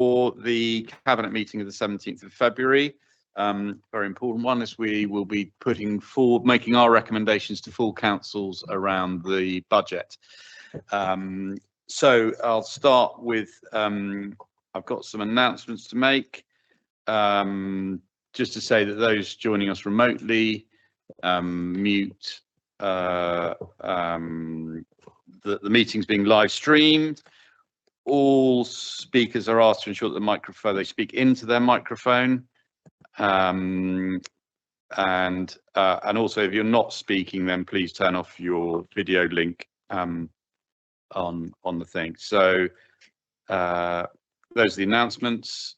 for the Cabinet meeting of the 17th of February. Very important one, as we will be making our recommendations to full councils around the budget. So I'll start with, I've got some announcements to make. Just to say that those joining us remotely, mute, the meeting's being live streamed. All speakers are asked to ensure that they speak into their microphone. And also, if you're not speaking, then please turn off your video link on the thing. So those are the announcements.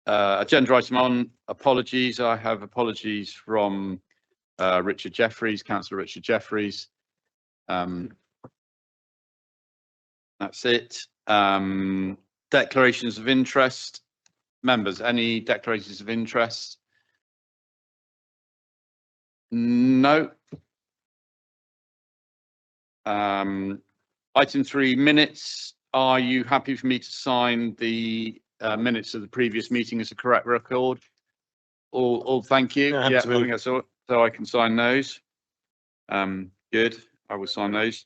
Agenda item on apologies. I have apologies from Richard Jeffries, Councillor Richard Jeffries. That's it. Declarations of interest. Members, any declarations of interest? No. Item 3, minutes. Are you happy for me to sign the minutes of the previous meeting as a correct record? All thank you. Yeah, I think that's all. So I can sign those. Good. I will sign those.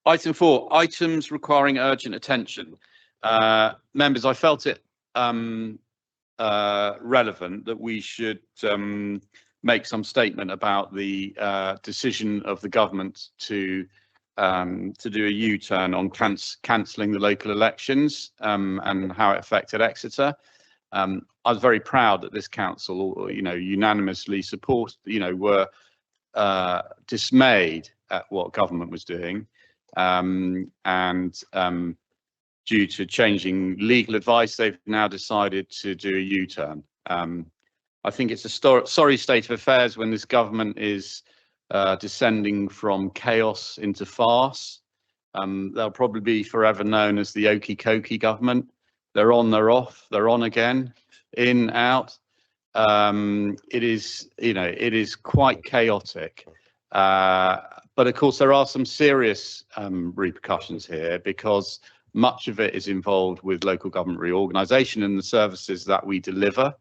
Item 4, items requiring urgent attention. Members, I felt it relevant that we should make some statement about the decision of the government to do a U-turn on cancelling the local elections and how it affected Exeter. I was very proud that this council, unanimously were dismayed at what government was doing, and due to changing legal advice, they've now decided to do a U-turn. I think it's a sorry state of affairs when this government is descending from chaos into farce. They'll probably be forever known as the Okie Kokie government. They're on, they're off, they're on again, in, out. It is quite chaotic. But of course, there are some serious repercussions here, because much of it is involved with local government reorganisation and the services that we deliver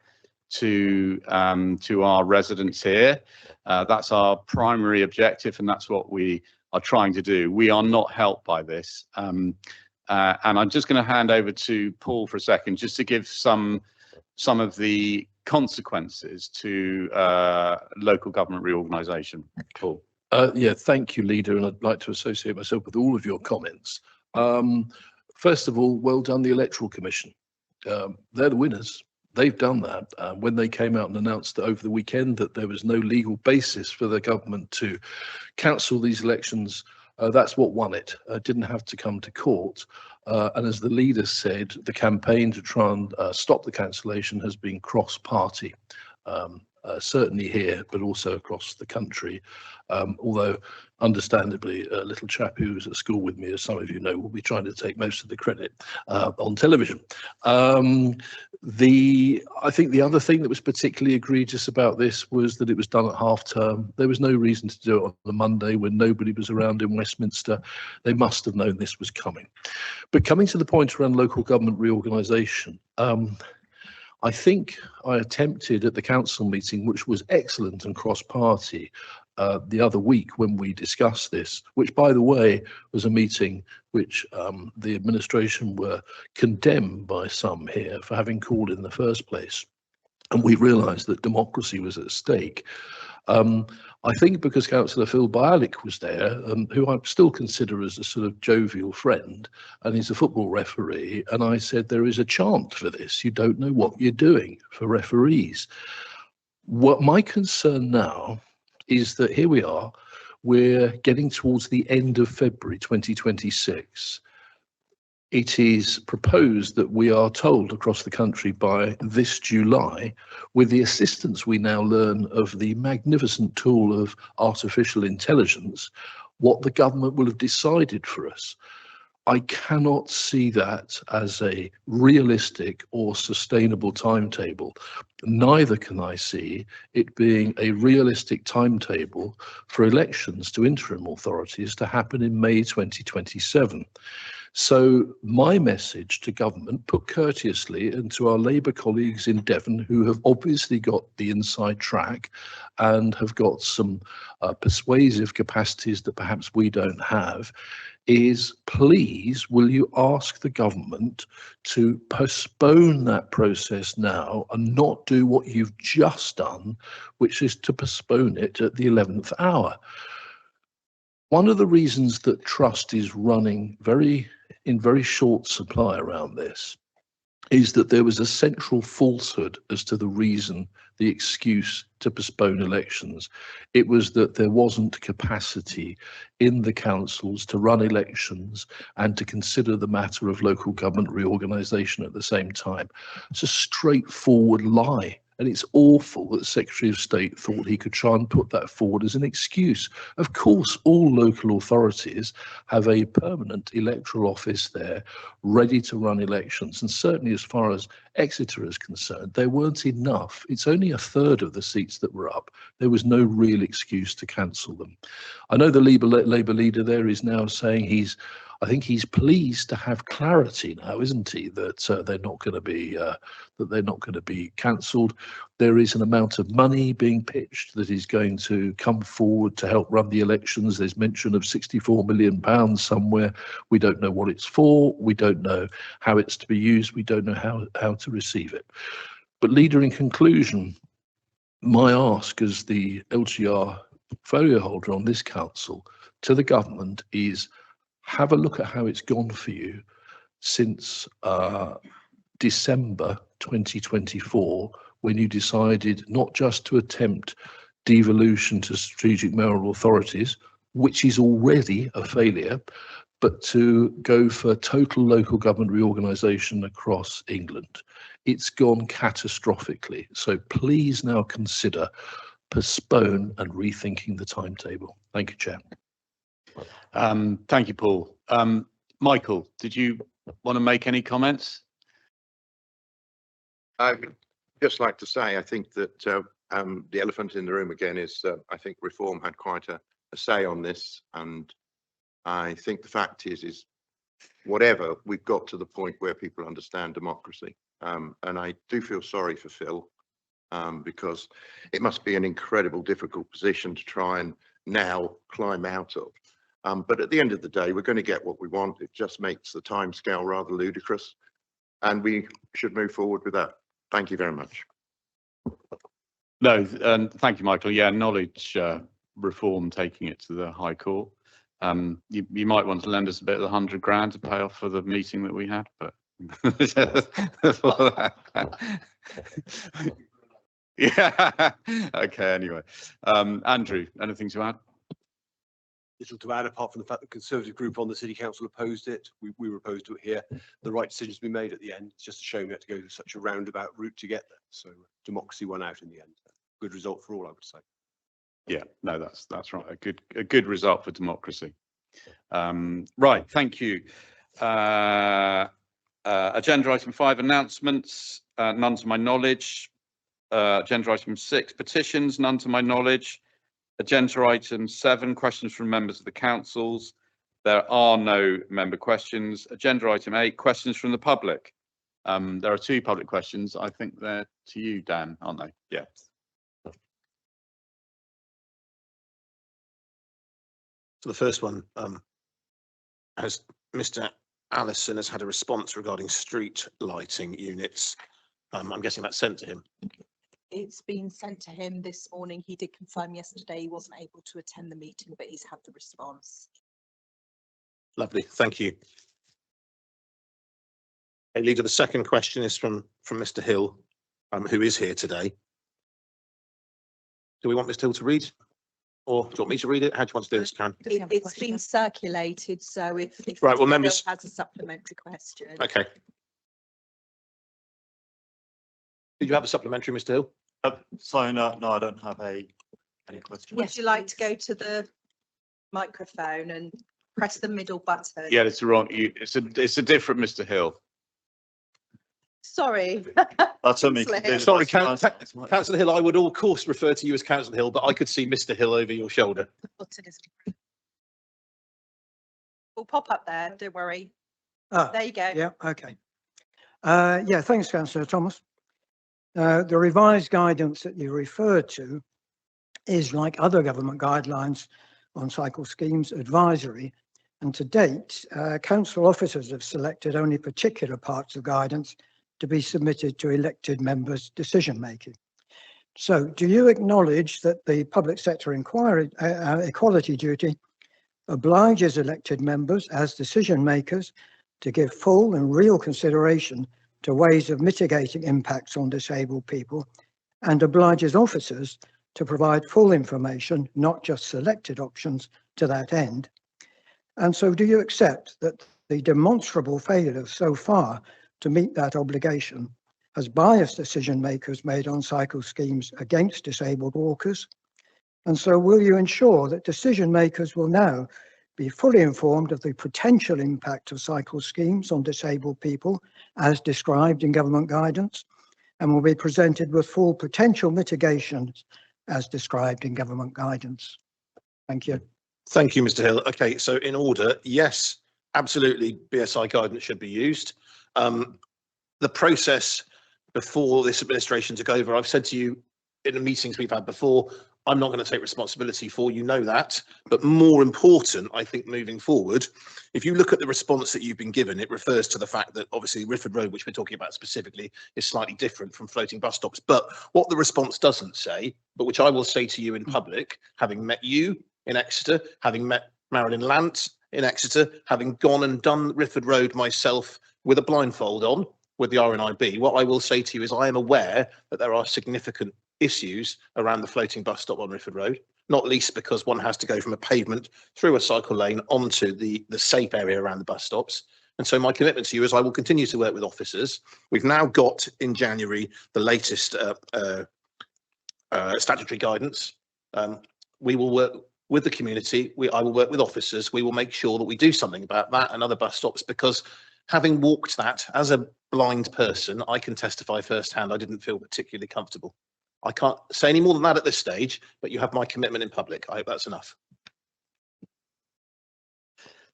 to our residents here. That's our primary objective, and that's what we are trying to do. We are not helped by this. And I'm just going to hand over to Paul for a second, just to give some of the consequences to local government reorganisation. Paul. Yeah, thank you, Leader, and I'd like to associate myself with all of your comments. First of all, well done, the Electoral Commission. They're the winners. They've done that. When they came out and announced that over the weekend that there was no legal basis for the government to cancel these elections, that's what won it. Didn't have to come to court. And as the leader said, the campaign to try and stop the cancellation has been cross-party. Certainly here, but also across the country. Although, understandably, a little chap who was at school with me, as some of you know, will be trying to take most of the credit on television. I think the other thing that was particularly egregious about this was that it was done at half term. There was no reason to do it on the Monday when nobody was around in Westminster. They must have known this was coming. But coming to the point around local government reorganisation, I think I attempted at the council meeting, which was excellent and cross-party, the other week when we discussed this, which, by the way, was a meeting which the administration were condemned by some here for having called in the first place. And we realised that democracy was at stake. I think because Councillor Phil Bialik was there, who I still consider as a sort of jovial friend, and he's a football referee, and I said, there is a chant for this. You don't know what you're doing for referees. What my concern now is that here we are, we're getting towards the end of February 2026. It is proposed that we are told across the country by this July, with the assistance we now learn of the magnificent tool of artificial intelligence, what the government will have decided for us. I cannot see that as a realistic or sustainable timetable. Neither can I see it being a realistic timetable for elections to interim authorities to happen in May 2027. So my message to government, put courteously, and to our Labour colleagues in Devon, who have obviously got the inside track and have got some persuasive capacities that perhaps we don't have, is please will you ask the government to postpone that process now and not do what you've just done, which is to postpone it at the 11th hour. One of the reasons that trust is running in very short supply around this is that there was a central falsehood as to the reason, the excuse to postpone elections. It was that there wasn't capacity in the councils to run elections and to consider the matter of local government reorganisation at the same time. It's a straightforward lie. And it's awful that the Secretary of State thought he could try and put that forward as an excuse. Of course, all local authorities have a permanent electoral office there ready to run elections. And certainly as far as Exeter is concerned, there weren't enough. It's only a third of the seats that were up. There was no real excuse to cancel them. I know the Labour leader there is now saying I think he's pleased to have clarity now, isn't he, that they're not going to be cancelled. There is an amount of money being pitched that is going to come forward to help run the elections. There's mention of £64 million somewhere. We don't know what it's for. We don't know how it's to be used. We don't know how to receive it. But leader, in conclusion, my ask as the LGR portfolio holder on this council to the government is, have a look at how it's gone for you since December 2024, when you decided not just to attempt devolution to strategic mayoral authorities, which is already a failure, but to go for total local government reorganisation across England. It's gone catastrophically. So please now consider postpone and rethinking the timetable. Thank you, Chair. Thank you, Paul. Michael, did you want to make any comments? I'd just like to say, I think that the elephant in the room again is, I think Reform had quite a say on this, and I think the fact is whatever, we've got to the point where people understand democracy, and I do feel sorry for Phil, because it must be an incredible difficult position to try and now climb out of. But at the end of the day, we're going to get what we want. It just makes the timescale rather ludicrous, and we should move forward with that. Thank you very much. No, thank you, Michael. Yeah, knowledge Reform taking it to the High Court. You might want to lend us a bit of the £100 to pay off for the meeting that we had, but yeah. Okay. Anyway, Andrew, anything to add? Little to add, apart from the fact that the Conservative group on the City Council opposed it. We were opposed to it here. The right decision's been made at the end. It's just a shame we had to go through such a roundabout route to get there. So democracy won out in the end. Good result for all, I would say. Yeah, no, that's right. A good result for democracy. Right, thank you. Agenda item 5, announcements. None to my knowledge. Agenda item 6, petitions. None to my knowledge. Agenda item 7, questions from members of the councils. There are no member questions. Agenda item 8, questions from the public. There are 2 public questions. I think they're to you, Dan, aren't they? Yeah. So the first one, as Mr. Allison has had a response regarding street lighting units. I'm guessing that's sent to him. It's been sent to him this morning. He did confirm yesterday he wasn't able to attend the meeting, but he's had the response. Lovely, thank you. Hey, Leader, the second question is from Mr. Hill, who is here today. Do we want Mr. Hill to read? Or do you want me to read it? How do you want to do this, Karen? It's been circulated, so if right, well, Mr. members Hill has a supplementary question. Okay. Did you have a supplementary, Mr. Hill? So no, I don't have any questions. Would you like to go to the microphone and press the middle button? Yeah, it's wrong. It's a different Mr. Hill. Sorry. That's me. Sorry, Councillor Hill, I would of course refer to you as Councillor Hill, but I could see Mr. Hill over your shoulder. We'll pop up there, don't worry. There you go. Yeah, okay. Yeah, thanks, Councillor Thomas. The revised guidance that you referred to is, like other government guidelines on cycle schemes, advisory. And to date, council officers have selected only particular parts of guidance to be submitted to elected members' decision making. So do you acknowledge that the public sector inquiry equality duty obliges elected members as decision makers to give full and real consideration to ways of mitigating impacts on disabled people, and obliges officers to provide full information, not just selected options, to that end? And so do you accept that the demonstrable failure so far to meet that obligation has biased decision makers made on cycle schemes against disabled walkers? And so will you ensure that decision makers will now be fully informed of the potential impact of cycle schemes on disabled people as described in government guidance, and will be presented with full potential mitigations as described in government guidance? Thank you. Thank you, Mr. Hill. Okay, so in order, yes, absolutely, BSI guidance should be used. The process before this administration took over, I've said to you in the meetings we've had before, I'm not going to take responsibility for, you know that. But more important, I think, moving forward, if you look at the response that you've been given, it refers to the fact that obviously Rifford Road, which we're talking about specifically, is slightly different from floating bus stops. But what the response doesn't say, but which I will say to you in public, having met you in Exeter, having met Marilyn Lance in Exeter, having gone and done Rifford Road myself with a blindfold on with the RNIB, what I will say to you is I am aware that there are significant issues around the floating bus stop on Rifford Road, not least because one has to go from a pavement through a cycle lane onto the safe area around the bus stops. And so my commitment to you is I will continue to work with officers. We've now got in January the latest statutory guidance. We will work with the community. I will work with officers. We will make sure that we do something about that and other bus stops, because having walked that as a blind person, I can testify firsthand I didn't feel particularly comfortable. I can't say any more than that at this stage, but you have my commitment in public. I hope that's enough.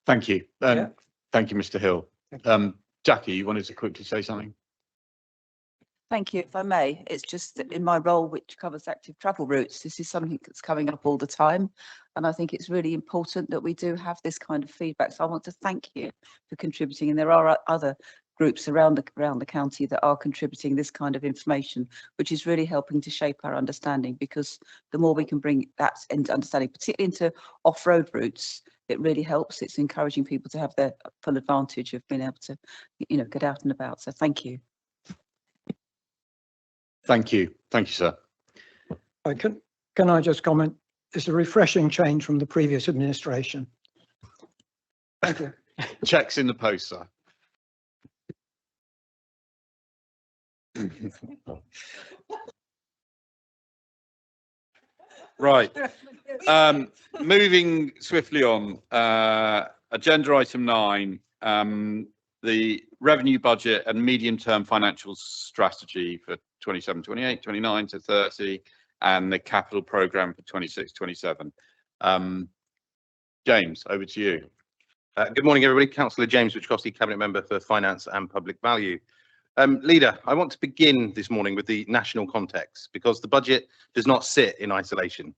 Thank you. Yeah. Thank you, Mr. Hill. Jackie, you wanted to quickly say something? Thank you. If I may, it's just that in my role, which covers active travel routes, this is something that's coming up all the time. And I think it's really important that we do have this kind of feedback. So I want to thank you for contributing. And there are other groups around the county that are contributing this kind of information, which is really helping to shape our understanding, because the more we can bring that into understanding, particularly into off-road routes, it really helps. It's encouraging people to have their full advantage of being able to, you know, get out and about. So thank you. Thank you. Thank you, sir. Can I just comment? It's a refreshing change from the previous administration. Thank you. Checks in the post, sir. Right. Moving swiftly on. Agenda item 9. The revenue budget and medium-term financial strategy for 27, 28, 29 to 30, and the capital programme for 26, 27. James, over to you. Good morning, everybody. Councillor James Witchkowski, Cabinet Member for Finance and Public Value. Leader, I want to begin this morning with the national context, because the budget does not sit in isolation.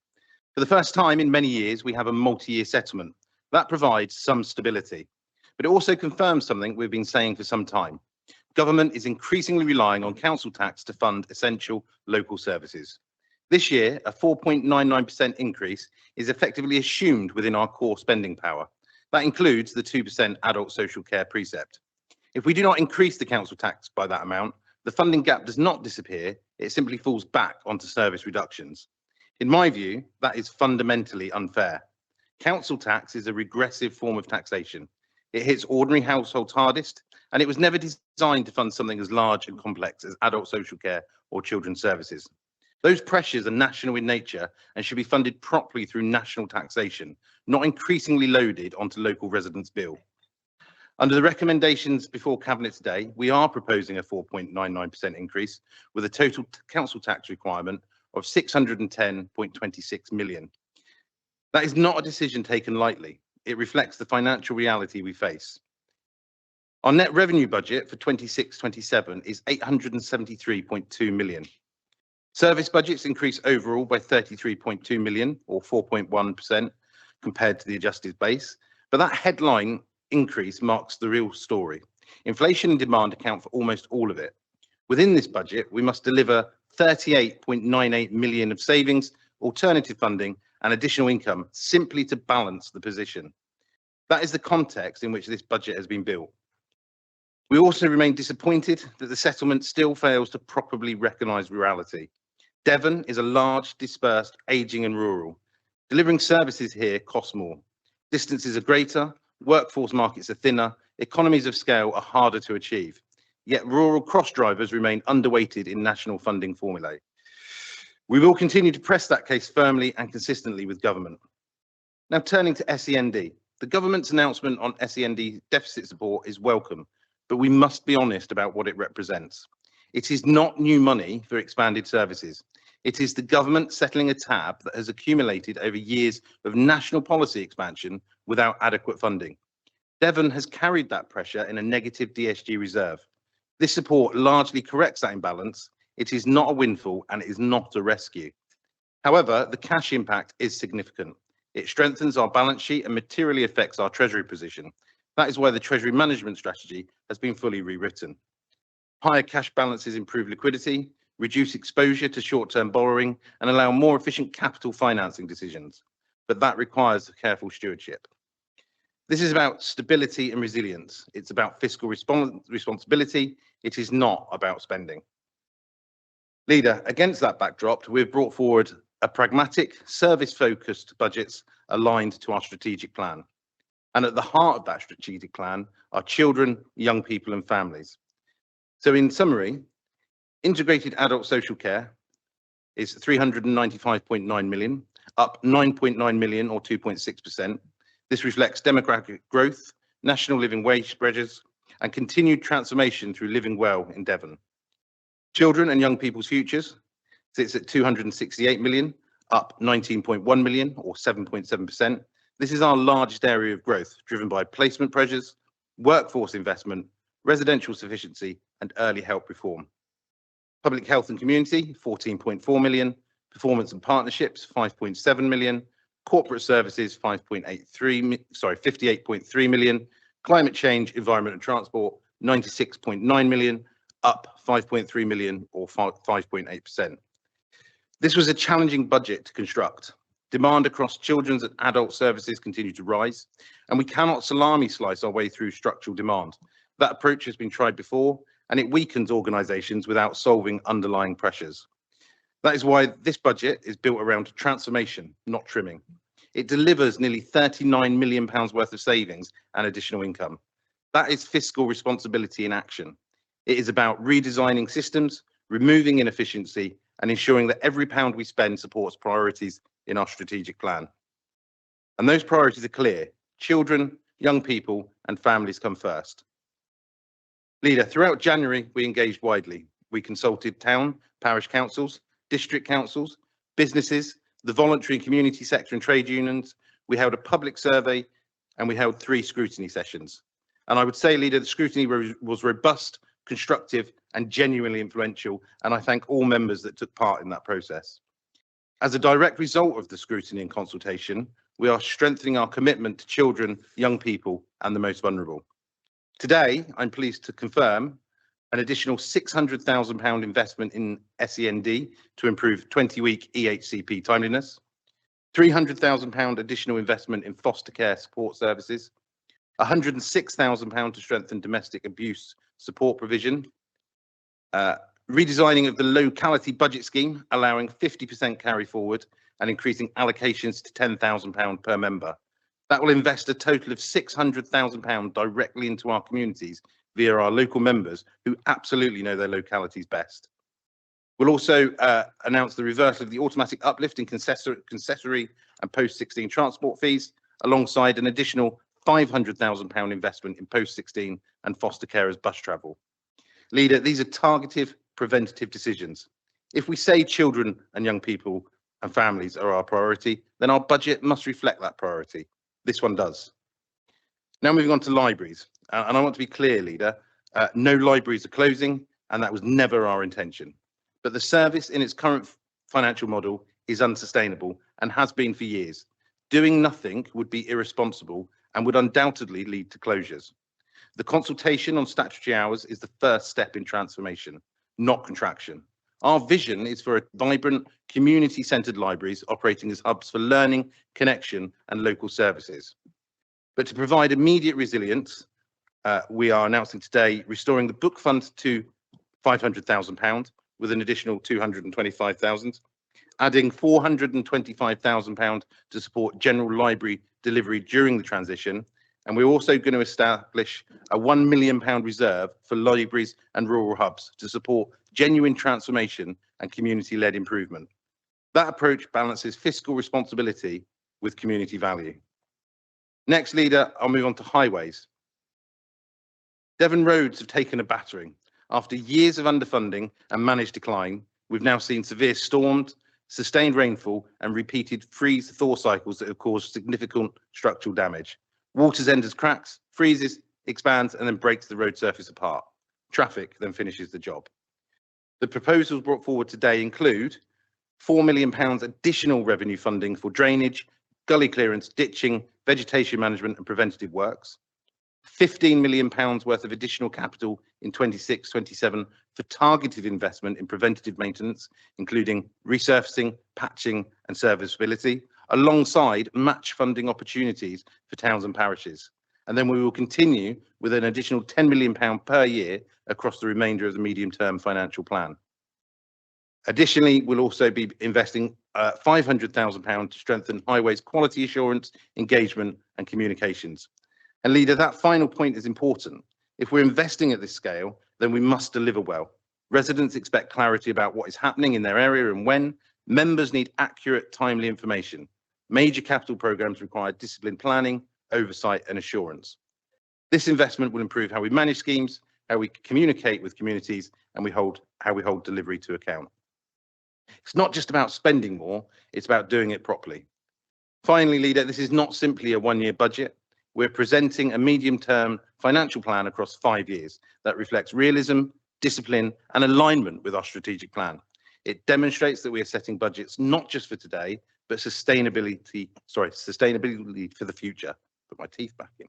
For the first time in many years, we have a multi-year settlement. That provides some stability, but it also confirms something we've been saying for some time. Government is increasingly relying on council tax to fund essential local services. This year, a 4.99% increase is effectively assumed within our core spending power. That includes the 2% adult social care precept. If we do not increase the council tax by that amount, the funding gap does not disappear, it simply falls back onto service reductions. In my view, that is fundamentally unfair. Council tax is a regressive form of taxation. It hits ordinary households hardest, and it was never designed to fund something as large and complex as adult social care or children's services. Those pressures are national in nature and should be funded properly through national taxation, not increasingly loaded onto local residents' bill. Under the recommendations before Cabinet today, we are proposing a 4.99% increase with a total council tax requirement of 610.26 million. That is not a decision taken lightly. It reflects the financial reality we face. Our net revenue budget for 26-27 is 873.2 million. Service budgets increase overall by 33.2 million or 4.1% compared to the adjusted base, but that headline increase marks the real story. Inflation and demand account for almost all of it. Within this budget, we must deliver 38.98 million of savings, alternative funding and additional income simply to balance the position. That is the context in which this budget has been built. We also remain disappointed that the settlement still fails to properly recognise reality. Devon is a large, dispersed, ageing and rural. Delivering services here costs more. Distances are greater, workforce markets are thinner, economies of scale are harder to achieve. Yet rural cross drivers remain underweighted in national funding formulae. We will continue to press that case firmly and consistently with government. Now turning to SEND. The government's announcement on SEND deficit support is welcome, but we must be honest about what it represents. It is not new money for expanded services. It is the government settling a tab that has accumulated over years of national policy expansion without adequate funding. Devon has carried that pressure in a negative DSG reserve. This support largely corrects that imbalance. It is not a windfall and it is not a rescue. However, the cash impact is significant. It strengthens our balance sheet and materially affects our treasury position. That is why the treasury management strategy has been fully rewritten. Higher cash balances improve liquidity, reduce exposure to short-term borrowing, and allow more efficient capital financing decisions. But that requires careful stewardship. This is about stability and resilience. It's about fiscal responsibility. It is not about spending. Leader, against that backdrop, we've brought forward a pragmatic, service-focused budgets aligned to our strategic plan. And at the heart of that strategic plan are children, young people and families. So in summary, integrated adult social care is 395.9 million, up 9.9 million or 2.6%. This reflects demographic growth, national living wage pressures, and continued transformation through living well in Devon. Children and young people's futures sits at 268 million, up 19.1 million or 7.7%. This is our largest area of growth, driven by placement pressures, workforce investment, residential sufficiency, and early help reform. Public health and community, 14.4 million, performance and partnerships, 5.7 million, corporate services, 58.3 million, climate change, environment and transport, 96.9 million, up 5.3 million or 5.8%. This was a challenging budget to construct. Demand across children's and adult services continue to rise, and we cannot salami slice our way through structural demand. That approach has been tried before, and it weakens organisations without solving underlying pressures. That is why this budget is built around transformation, not trimming. It delivers nearly £39 million worth of savings and additional income. That is fiscal responsibility in action. It is about redesigning systems, removing inefficiency, and ensuring that every pound we spend supports priorities in our strategic plan. And those priorities are clear. Children, young people, and families come first. Leader, throughout January, we engaged widely. We consulted town, parish councils, district councils, businesses, the voluntary and community sector and trade unions. We held a public survey and we held 3 scrutiny sessions. And I would say, Leader, the scrutiny was robust, constructive and genuinely influential, and I thank all members that took part in that process. As a direct result of the scrutiny and consultation, we are strengthening our commitment to children, young people and the most vulnerable. Today, I'm pleased to confirm an additional £600,000 investment in SEND to improve 20-week EHCP timeliness, £300,000 additional investment in foster care support services, £106,000 to strengthen domestic abuse support provision, redesigning of the locality budget scheme, allowing 50% carry forward and increasing allocations to £10,000 per member. That will invest a total of £600,000 directly into our communities via our local members who absolutely know their localities best. We'll also announce the reversal of the automatic uplift in concessory and post-16 transport fees, alongside an additional £500,000 investment in post-16 and foster carers bus travel. Leader, these are targeted, preventative decisions. If we say children and young people and families are our priority, then our budget must reflect that priority. This one does. Now moving on to libraries. And I want to be clear, Leader, no libraries are closing, and that was never our intention. But the service in its current financial model is unsustainable and has been for years. Doing nothing would be irresponsible and would undoubtedly lead to closures. The consultation on statutory hours is the first step in transformation, not contraction. Our vision is for a vibrant, community-centred libraries operating as hubs for learning, connection and local services. But to provide immediate resilience, we are announcing today restoring the book fund to £500,000 with an additional £225,000, adding £425,000 to support general library delivery during the transition. And we're also going to establish a £1 million reserve for libraries and rural hubs to support genuine transformation and community-led improvement. That approach balances fiscal responsibility with community value. Next, Leader, I'll move on to highways. Devon roads have taken a battering. After years of underfunding and managed decline, we've now seen severe storms, sustained rainfall and repeated freeze-thaw cycles that have caused significant structural damage. Waters enters cracks, freezes, expands and then breaks the road surface apart. Traffic then finishes the job. The proposals brought forward today include £4 million additional revenue funding for drainage, gully clearance, ditching, vegetation management and preventative works, £15 million worth of additional capital in 26-27 for targeted investment in preventative maintenance, including resurfacing, patching and serviceability, alongside match funding opportunities for towns and parishes. And then we will continue with an additional £10 million per year across the remainder of the medium-term financial plan. Additionally, we'll also be investing £500,000 to strengthen highways quality assurance, engagement and communications. And Leader, that final point is important. If we're investing at this scale, then we must deliver well. Residents expect clarity about what is happening in their area and when. Members need accurate, timely information. Major capital programmes require disciplined planning, oversight and assurance. This investment will improve how we manage schemes, how we communicate with communities and how we hold delivery to account. It's not just about spending more, it's about doing it properly. Finally, Leader, this is not simply a one-year budget. We're presenting a medium-term financial plan across 5 years that reflects realism, discipline and alignment with our strategic plan. It demonstrates that we are setting budgets not just for today, but sustainability for the future. Put my teeth back in.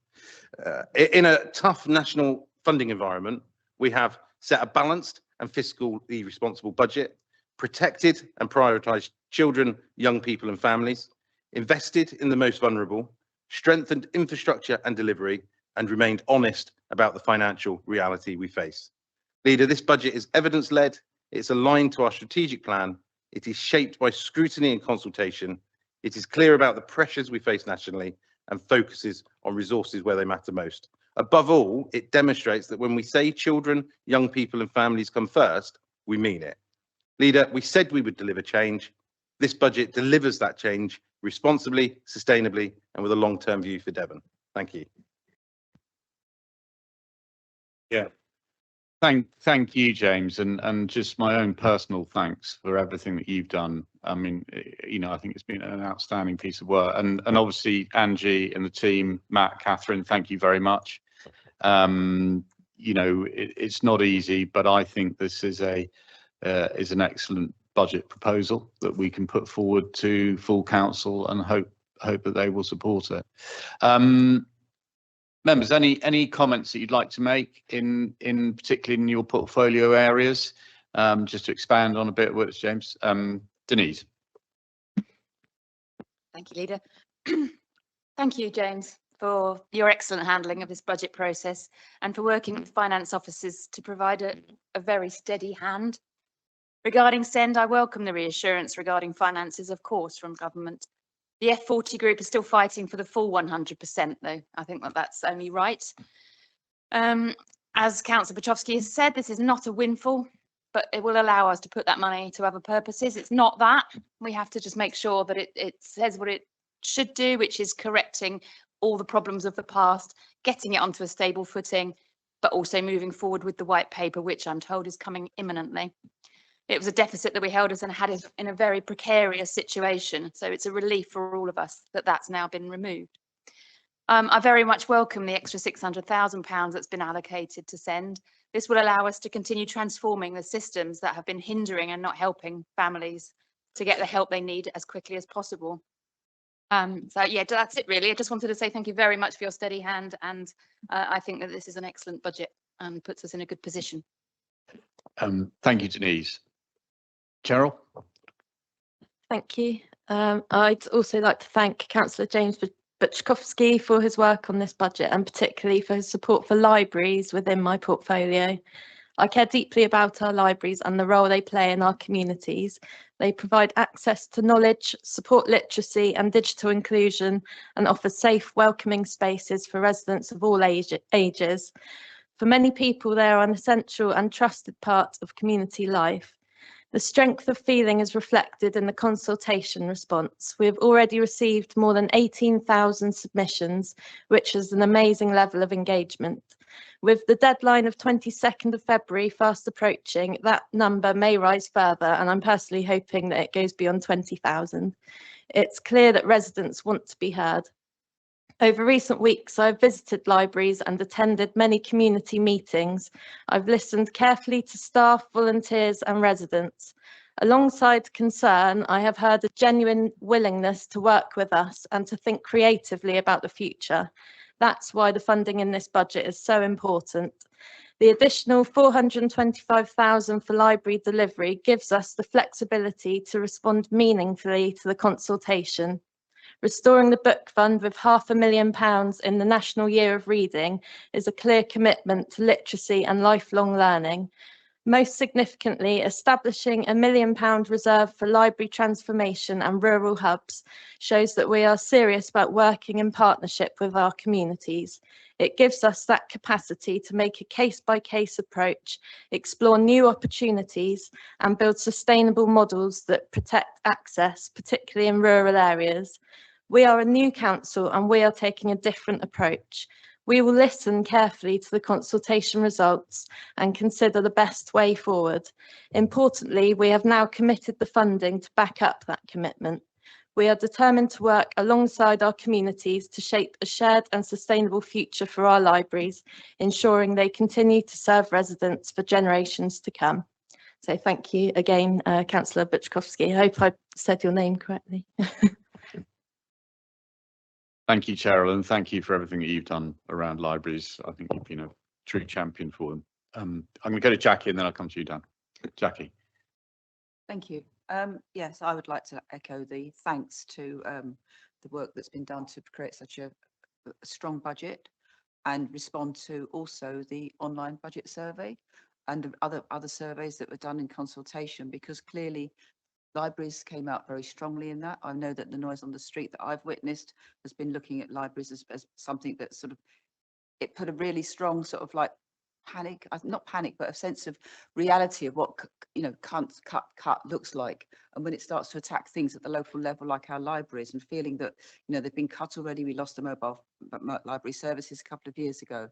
In a tough national funding environment, we have set a balanced and fiscally responsible budget, protected and prioritised children, young people and families, invested in the most vulnerable, strengthened infrastructure and delivery, and remained honest about the financial reality we face. Leader, this budget is evidence-led, it's aligned to our strategic plan, it is shaped by scrutiny and consultation, it is clear about the pressures we face nationally, and focuses on resources where they matter most. Above all, it demonstrates that when we say children, young people and families come first, we mean it. Leader, we said we would deliver change. This budget delivers that change responsibly, sustainably, and with a long-term view for Devon. Thank you. Yeah. Thank you, James, and just my own personal thanks for everything that you've done. I mean, I think it's been an outstanding piece of work, and obviously Angie and the team, Matt, Catherine, thank you very much. It's not easy, but I think this is an excellent budget proposal that we can put forward to full council and hope that they will support it. Members, any comments that you'd like to make in particularly in your portfolio areas? Just to expand on a bit of what James. Denise. Thank you, Leader. Thank you, James, for your excellent handling of this budget process and for working with finance officers to provide a very steady hand. Regarding SEND, I welcome the reassurance regarding finances, of course, from government. The F40 group is still fighting for the full 100%, though. I think that's only right. As Councillor Pachowski has said, this is not a windfall, but it will allow us to put that money to other purposes. It's not that. We have to just make sure that it says what it should do, which is correcting all the problems of the past, getting it onto a stable footing, but also moving forward with the white paper, which I'm told is coming imminently. It was a deficit that we held us and had us in a very precarious situation. So it's a relief for all of us that that's now been removed. I very much welcome the extra £600,000 that's been allocated to SEND. This will allow us to continue transforming the systems that have been hindering and not helping families to get the help they need as quickly as possible. So yeah, that's it really. I just wanted to say thank you very much for your steady hand, and I think that this is an excellent budget and puts us in a good position. Thank you, Denise. Cheryl? Thank you. I'd also like to thank Councillor James Buczkowski for his work on this budget, and particularly for his support for libraries within my portfolio. I care deeply about our libraries and the role they play in our communities. They provide access to knowledge, support literacy and digital inclusion, and offer safe, welcoming spaces for residents of all ages. For many people, they are an essential and trusted part of community life. The strength of feeling is reflected in the consultation response. We have already received more than 18,000 submissions, which is an amazing level of engagement. With the deadline of 22nd of February fast approaching, that number may rise further, and I'm personally hoping that it goes beyond 20,000. It's clear that residents want to be heard. Over recent weeks, I've visited libraries and attended many community meetings. I've listened carefully to staff, volunteers and residents. Alongside concern, I have heard a genuine willingness to work with us and to think creatively about the future. That's why the funding in this budget is so important. The additional 425,000 for library delivery gives us the flexibility to respond meaningfully to the consultation. Restoring the book fund with £500,000 in the National Year of Reading is a clear commitment to literacy and lifelong learning. Most significantly, establishing a £1 million reserve for library transformation and rural hubs shows that we are serious about working in partnership with our communities. It gives us that capacity to make a case-by-case approach, explore new opportunities, and build sustainable models that protect access, particularly in rural areas. We are a new council and we are taking a different approach. We will listen carefully to the consultation results and consider the best way forward. Importantly, we have now committed the funding to back up that commitment. We are determined to work alongside our communities to shape a shared and sustainable future for our libraries, ensuring they continue to serve residents for generations to come. So thank you again, Councillor Buczkowski. I hope I said your name correctly. Thank you, Cheryl, and thank you for everything that you've done around libraries. I think you've been a true champion for them. I'm going to go to Jackie and then I'll come to you, Dan. Jackie. Thank you. Yes, I would like to echo the thanks to the work that's been done to create such a strong budget, and respond to also the online budget survey and other surveys that were done in consultation, because clearly libraries came out very strongly in that. I know that the noise on the street that I've witnessed has been looking at libraries as something that sort of, it put a really strong sort of like panic, not panic, but a sense of reality of what, you know, cut looks like. And when it starts to attack things at the local level, like our libraries, and feeling that, you know, they've been cut already. We lost the mobile library services a couple of years ago.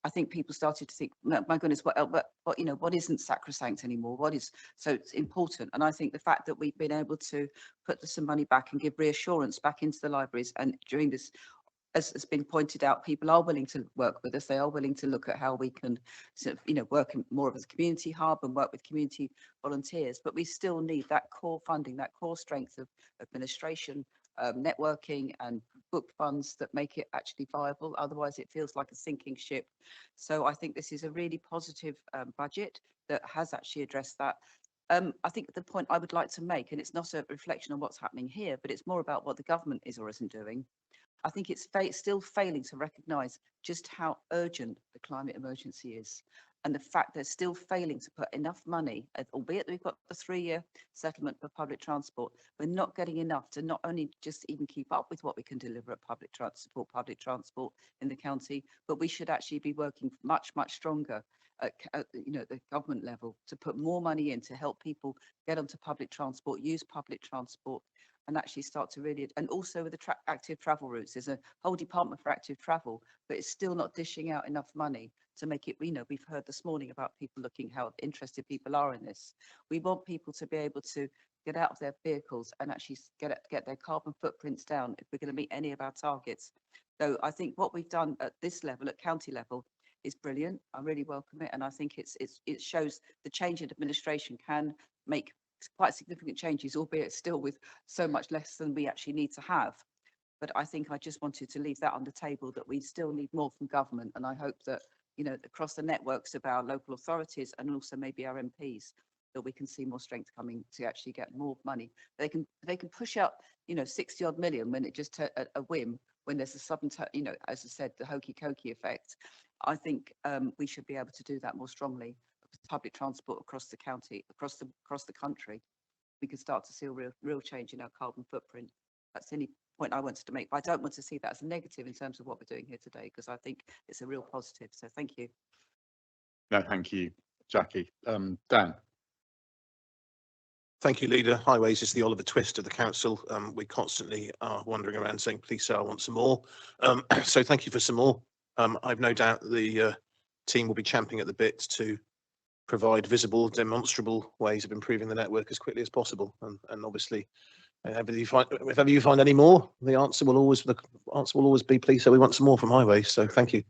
I think people started to think, my goodness, what you know, what isn't sacrosanct anymore? What is? So it's important. And I think the fact that we've been able to put some money back and give reassurance back into the libraries, and during this, as has been pointed out, people are willing to work with us. They are willing to look at how we can sort of, you know, work in more of a community hub and work with community volunteers. But we still need that core funding, that core strength of administration, networking and book funds that make it actually viable. Otherwise, it feels like a sinking ship. So I think this is a really positive budget that has actually addressed that. I think the point I would like to make, and it's not a reflection on what's happening here, but it's more about what the government is or isn't doing. I think it's still failing to recognise just how urgent the climate emergency is, and the fact they're still failing to put enough money, albeit we've got the 3-year settlement for public transport, we're not getting enough to not only just even keep up with what we can deliver at public transport in the county, but we should actually be working much stronger at you know, the government level to put more money in to help people get onto public transport, use public transport, and actually start to really, and also with the active travel routes, there's a whole department for active travel, but it's still not dishing out enough money to make it, you know, we've heard this morning about people looking how interested people are in this. We want people to be able to get out of their vehicles and actually get their carbon footprints down if we're going to meet any of our targets. So I think what we've done at this level, at county level, is brilliant. I really welcome it, and I think it shows the change in administration can make quite significant changes, albeit still with so much less than we actually need to have. But I think I just wanted to leave that on the table, that we still need more from government, and I hope that, you know, across the networks of our local authorities and also maybe our MPs, that we can see more strength coming to actually get more money. They can push up, you know, 60 odd million when it just a whim, when there's a sudden, you know, as I said, the hokey cokey effect. I think we should be able to do that more strongly. Public transport across the county, across the country, we can start to see a real change in our carbon footprint. That's the only point I wanted to make, but I don't want to see that as a negative in terms of what we're doing here today, because I think it's a real positive. So thank you. No, thank you, Jackie. Dan. Thank you, Leader. Highways is the Oliver Twist of the council. We constantly are wandering around saying, please sir, I want some more. So thank you for some more. I've no doubt the team will be champing at the bit to provide visible, demonstrable ways of improving the network as quickly as possible. And obviously, if ever you find any more, the answer will always be, please, so we want some more from highways. So thank you.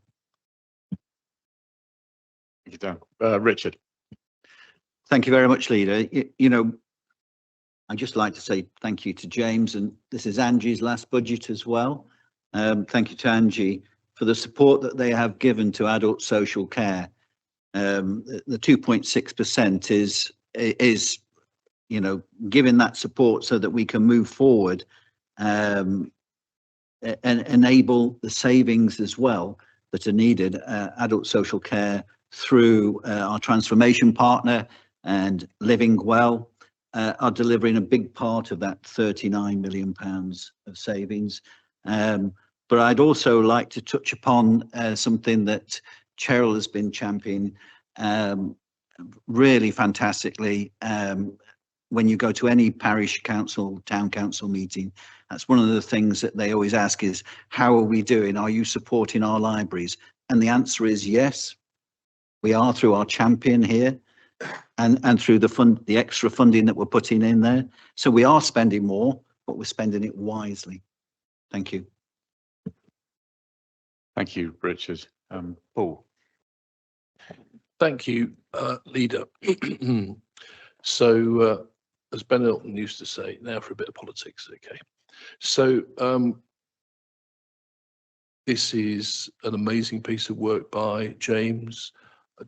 Thank you, Dan. Richard. Thank you very much, Leader. You know, I'd just like to say thank you to James, and this is Angie's last budget as well. Thank you to Angie for the support that they have given to adult social care. The 2.6% is, you know, giving that support so that we can move forward and enable the savings as well that are needed. Adult social care through our transformation partner and Living Well are delivering a big part of that £39 million of savings. But I'd also like to touch upon something that Cheryl has been championing really fantastically. When you go to any parish council, town council meeting, that's one of the things that they always ask is, how are we doing? Are you supporting our libraries? And the answer is yes, we are, through our champion here and through the extra funding that we're putting in there. So we are spending more, but we're spending it wisely. Thank you. Thank you, Richard. Paul. Thank you, Leader. So, as Ben Elton used to say, now for a bit of politics, okay? So, this is an amazing piece of work by James,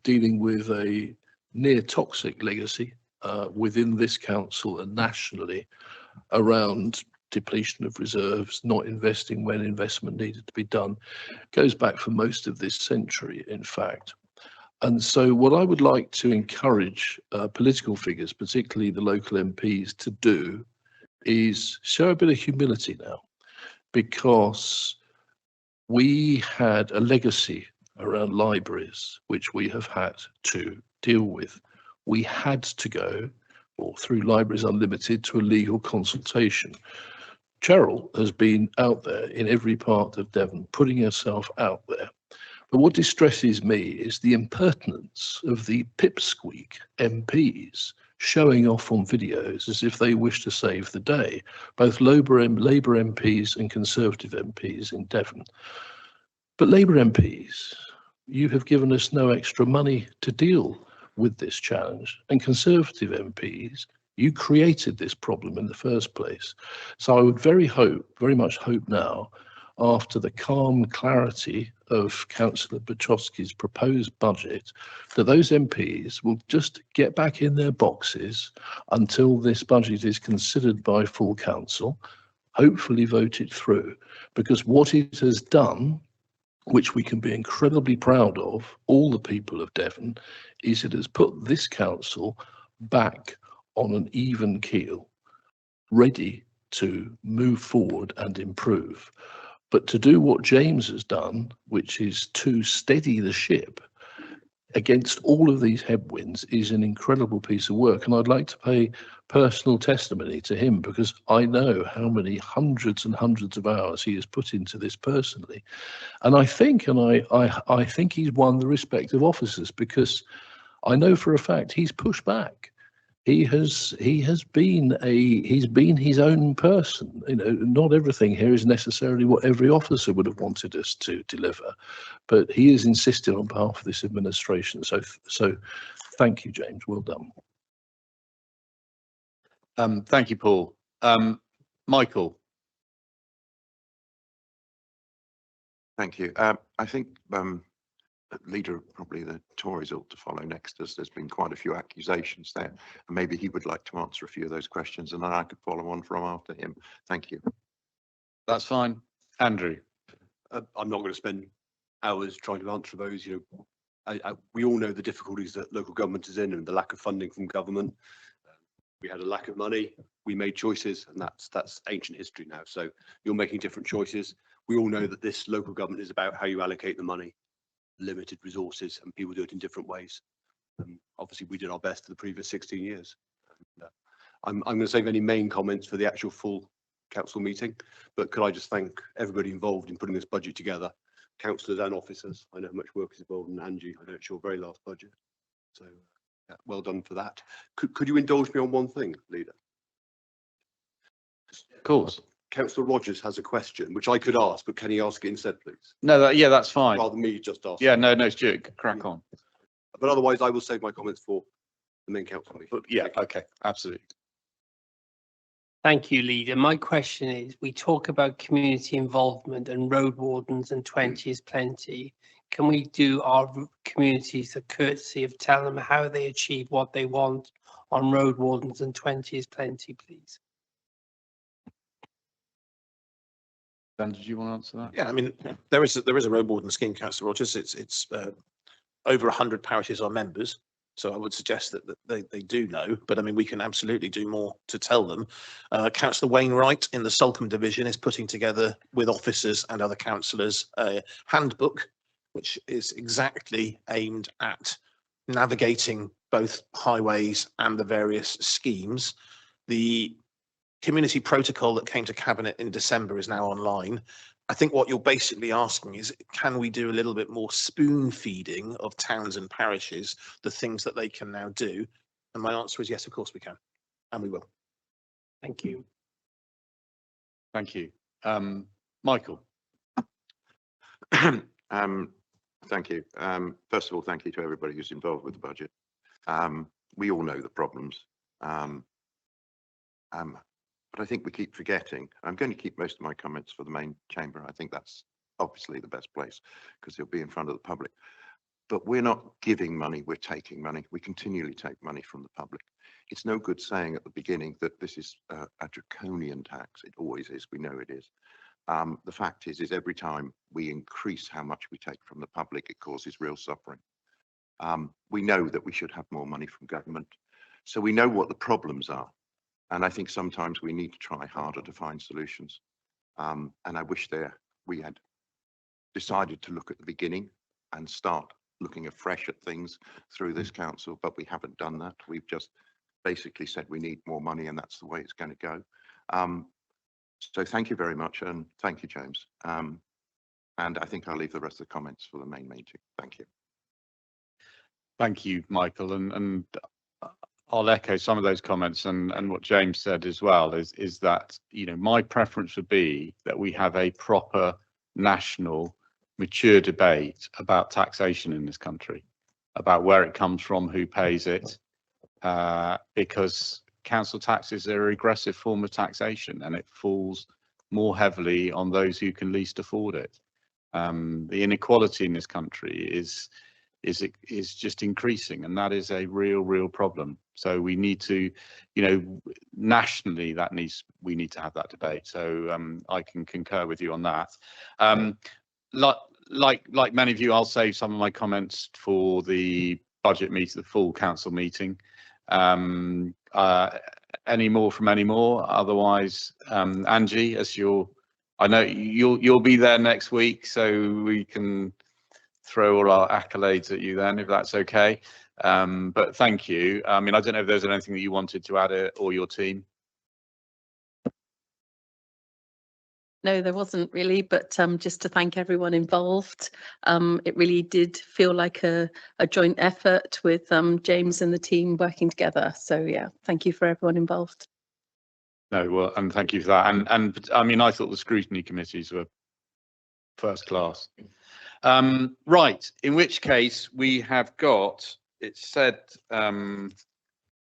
dealing with a near toxic legacy within this council and nationally around depletion of reserves, not investing when investment needed to be done. Goes back for most of this century, in fact. And so what I would like to encourage political figures, particularly the local MPs, to do is show a bit of humility now, because we had a legacy around libraries, which we have had to deal with. We had to go, or through Libraries Unlimited, to a legal consultation. Cheryl has been out there in every part of Devon, putting herself out there. But what distresses me is the impertinence of the pipsqueak MPs showing off on videos as if they wish to save the day, both Labour MPs and Conservative MPs in Devon. But Labour MPs, you have given us no extra money to deal with this challenge, and Conservative MPs, you created this problem in the first place. So I would very much hope now, after the calm clarity of Councillor Bachowski's proposed budget, that those MPs will just get back in their boxes until this budget is considered by full council, hopefully voted through, because what it has done, which we can be incredibly proud of, all the people of Devon, is it has put this council back on an even keel, ready to move forward and improve. But to do what James has done, which is to steady the ship against all of these headwinds, is an incredible piece of work. And I'd like to pay personal testimony to him, because I know how many hundreds and hundreds of hours he has put into this personally. And I think he's won the respect of officers, because I know for a fact he's pushed back. he's been his own person. You know, not everything here is necessarily what every officer would have wanted us to deliver, but he is insisting on behalf of this administration. So thank you, James. Well done. Thank you, Paul. Michael. Thank you. I think leader probably the Tories ought to follow next, as there's been quite a few accusations there, and maybe he would like to answer a few of those questions, and then I could follow on from after him. Thank you. That's fine. Andrew. I'm not going to spend hours trying to answer those. You know, we all know the difficulties that local government is in and the lack of funding from government. We had a lack of money. We made choices, and that's ancient history now. So you're making different choices. We all know that this local government is about how you allocate the money, limited resources, and people do it in different ways. Obviously, we did our best for the previous 16 years. I'm going to save any main comments for the actual full council meeting, but could I just thank everybody involved in putting this budget together, councillors and officers. I know how much work is involved, and Angie, I know it's your very last budget. So yeah, well done for that. Could you indulge me on one thing, Leader? Of course. Councillor Rogers has a question, which I could ask, but can he ask it instead, please? No, yeah, that's fine. Rather than me just ask. Yeah, no, Stuart, crack on. But otherwise, I will save my comments for the main council meeting. Yeah, okay, absolutely. Thank you, Leader. My question is, we talk about community involvement and road wardens and 20 is plenty. Can we do our communities the courtesy of telling them how they achieve what they want on road wardens and 20 is plenty, please? Dan, did you want to answer that? Yeah, I mean, there is a road warden scheme, Councillor Rogers. It's over 100 parishes are members, so I would suggest that they do know. But I mean, we can absolutely do more to tell them. Councillor Wainwright in the Sulcombe division is putting together with officers and other councillors a handbook, which is exactly aimed at navigating both highways and the various schemes. The community protocol that came to cabinet in December is now online. I think what you're basically asking is, can we do a little bit more spoon feeding of towns and parishes, the things that they can now do? And my answer is yes, of course we can, and we will. Thank you. Thank you. Michael. Thank you. First of all, thank you to everybody who's involved with the budget. We all know the problems. But I think we keep forgetting. I'm going to keep most of my comments for the main chamber. I think that's obviously the best place because it'll be in front of the public. But we're not giving money, we're taking money. We continually take money from the public. It's no good saying at the beginning that this is a draconian tax. It always is. We know it is. The fact is every time we increase how much we take from the public, it causes real suffering. We know that we should have more money from government. So we know what the problems are. And I think sometimes we need to try harder to find solutions. And I wish we had decided to look at the beginning and start looking afresh at things through this council, but we haven't done that. We've just basically said we need more money and that's the way it's going to go. So thank you very much, and thank you, James. And I think I'll leave the rest of the comments for the main meeting. Thank you. Thank you, Michael, and I'll echo some of those comments and what James said as well, is that, you know, my preference would be that we have a proper national mature debate about taxation in this country, about where it comes from, who pays it, because council taxes are a regressive form of taxation and it falls more heavily on those who can least afford it. The inequality in this country is just increasing, and that is a real problem. So we need to, you know, nationally we need to have that debate. So I can concur with you on that. Like many of you, I'll save some of my comments for the budget meeting, the full council meeting. Any more from any more? Otherwise, Angie, I know you'll be there next week, so we can throw all our accolades at you then, if that's okay. But thank you. I mean, I don't know if there's anything that you wanted to add, or your team. No, there wasn't really, but just to thank everyone involved. It really did feel like a joint effort with James and the team working together. So yeah, thank you for everyone involved. No, well, and thank you for that. And I mean, I thought the scrutiny committees were first class. Right, in which case we have got, it said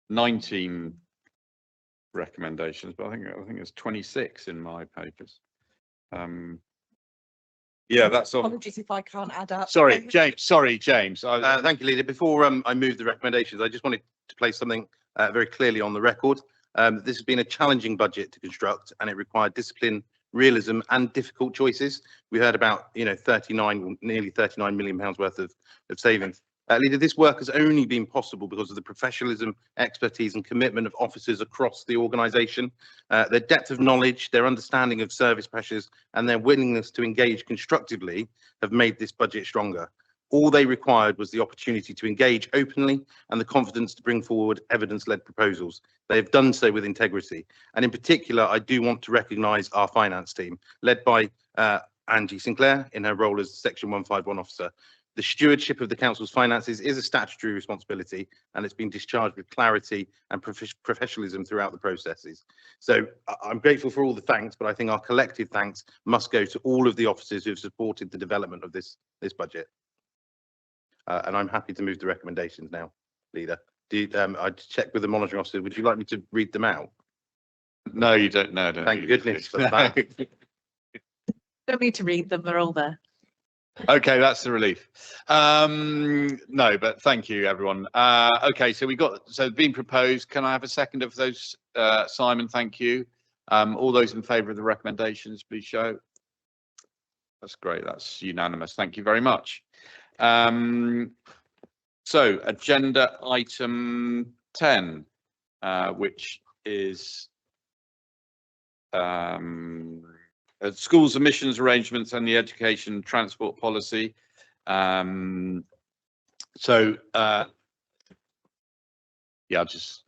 19 recommendations, but I think it's 26 in my papers. Yeah, that's all. Apologies if I can't add up. Sorry, James. Thank you, Leader. Before I move the recommendations, I just wanted to place something very clearly on the record. This has been a challenging budget to construct, and it required discipline, realism, and difficult choices. We heard about, nearly 39 million pounds worth of savings. Leader, this work has only been possible because of the professionalism, expertise, and commitment of officers across the organisation. Their depth of knowledge, their understanding of service pressures, and their willingness to engage constructively have made this budget stronger. All they required was the opportunity to engage openly and the confidence to bring forward evidence-led proposals. They have done so with integrity. And in particular, I do want to recognise our finance team, led by Angie Sinclair in her role as Section 151 officer. The stewardship of the council's finances is a statutory responsibility, and it's been discharged with clarity and professionalism throughout the processes. So I'm grateful for all the thanks, but I think our collective thanks must go to all of the officers who have supported the development of this budget. And I'm happy to move the recommendations now, Leader. I checked with the monitoring officer. Would you like me to read them out? No, you don't. No, Thank goodness for that. Don't need to read them, they're all there. Okay, that's the relief. No, but thank you, everyone. Okay, so being proposed. Can I have a second of those? Simon, thank you. All those in favour of the recommendations, please show. That's great. That's unanimous. Thank you very much. So agenda item 10, which is schools emissions arrangements and the education transport policy. Yeah, I'll just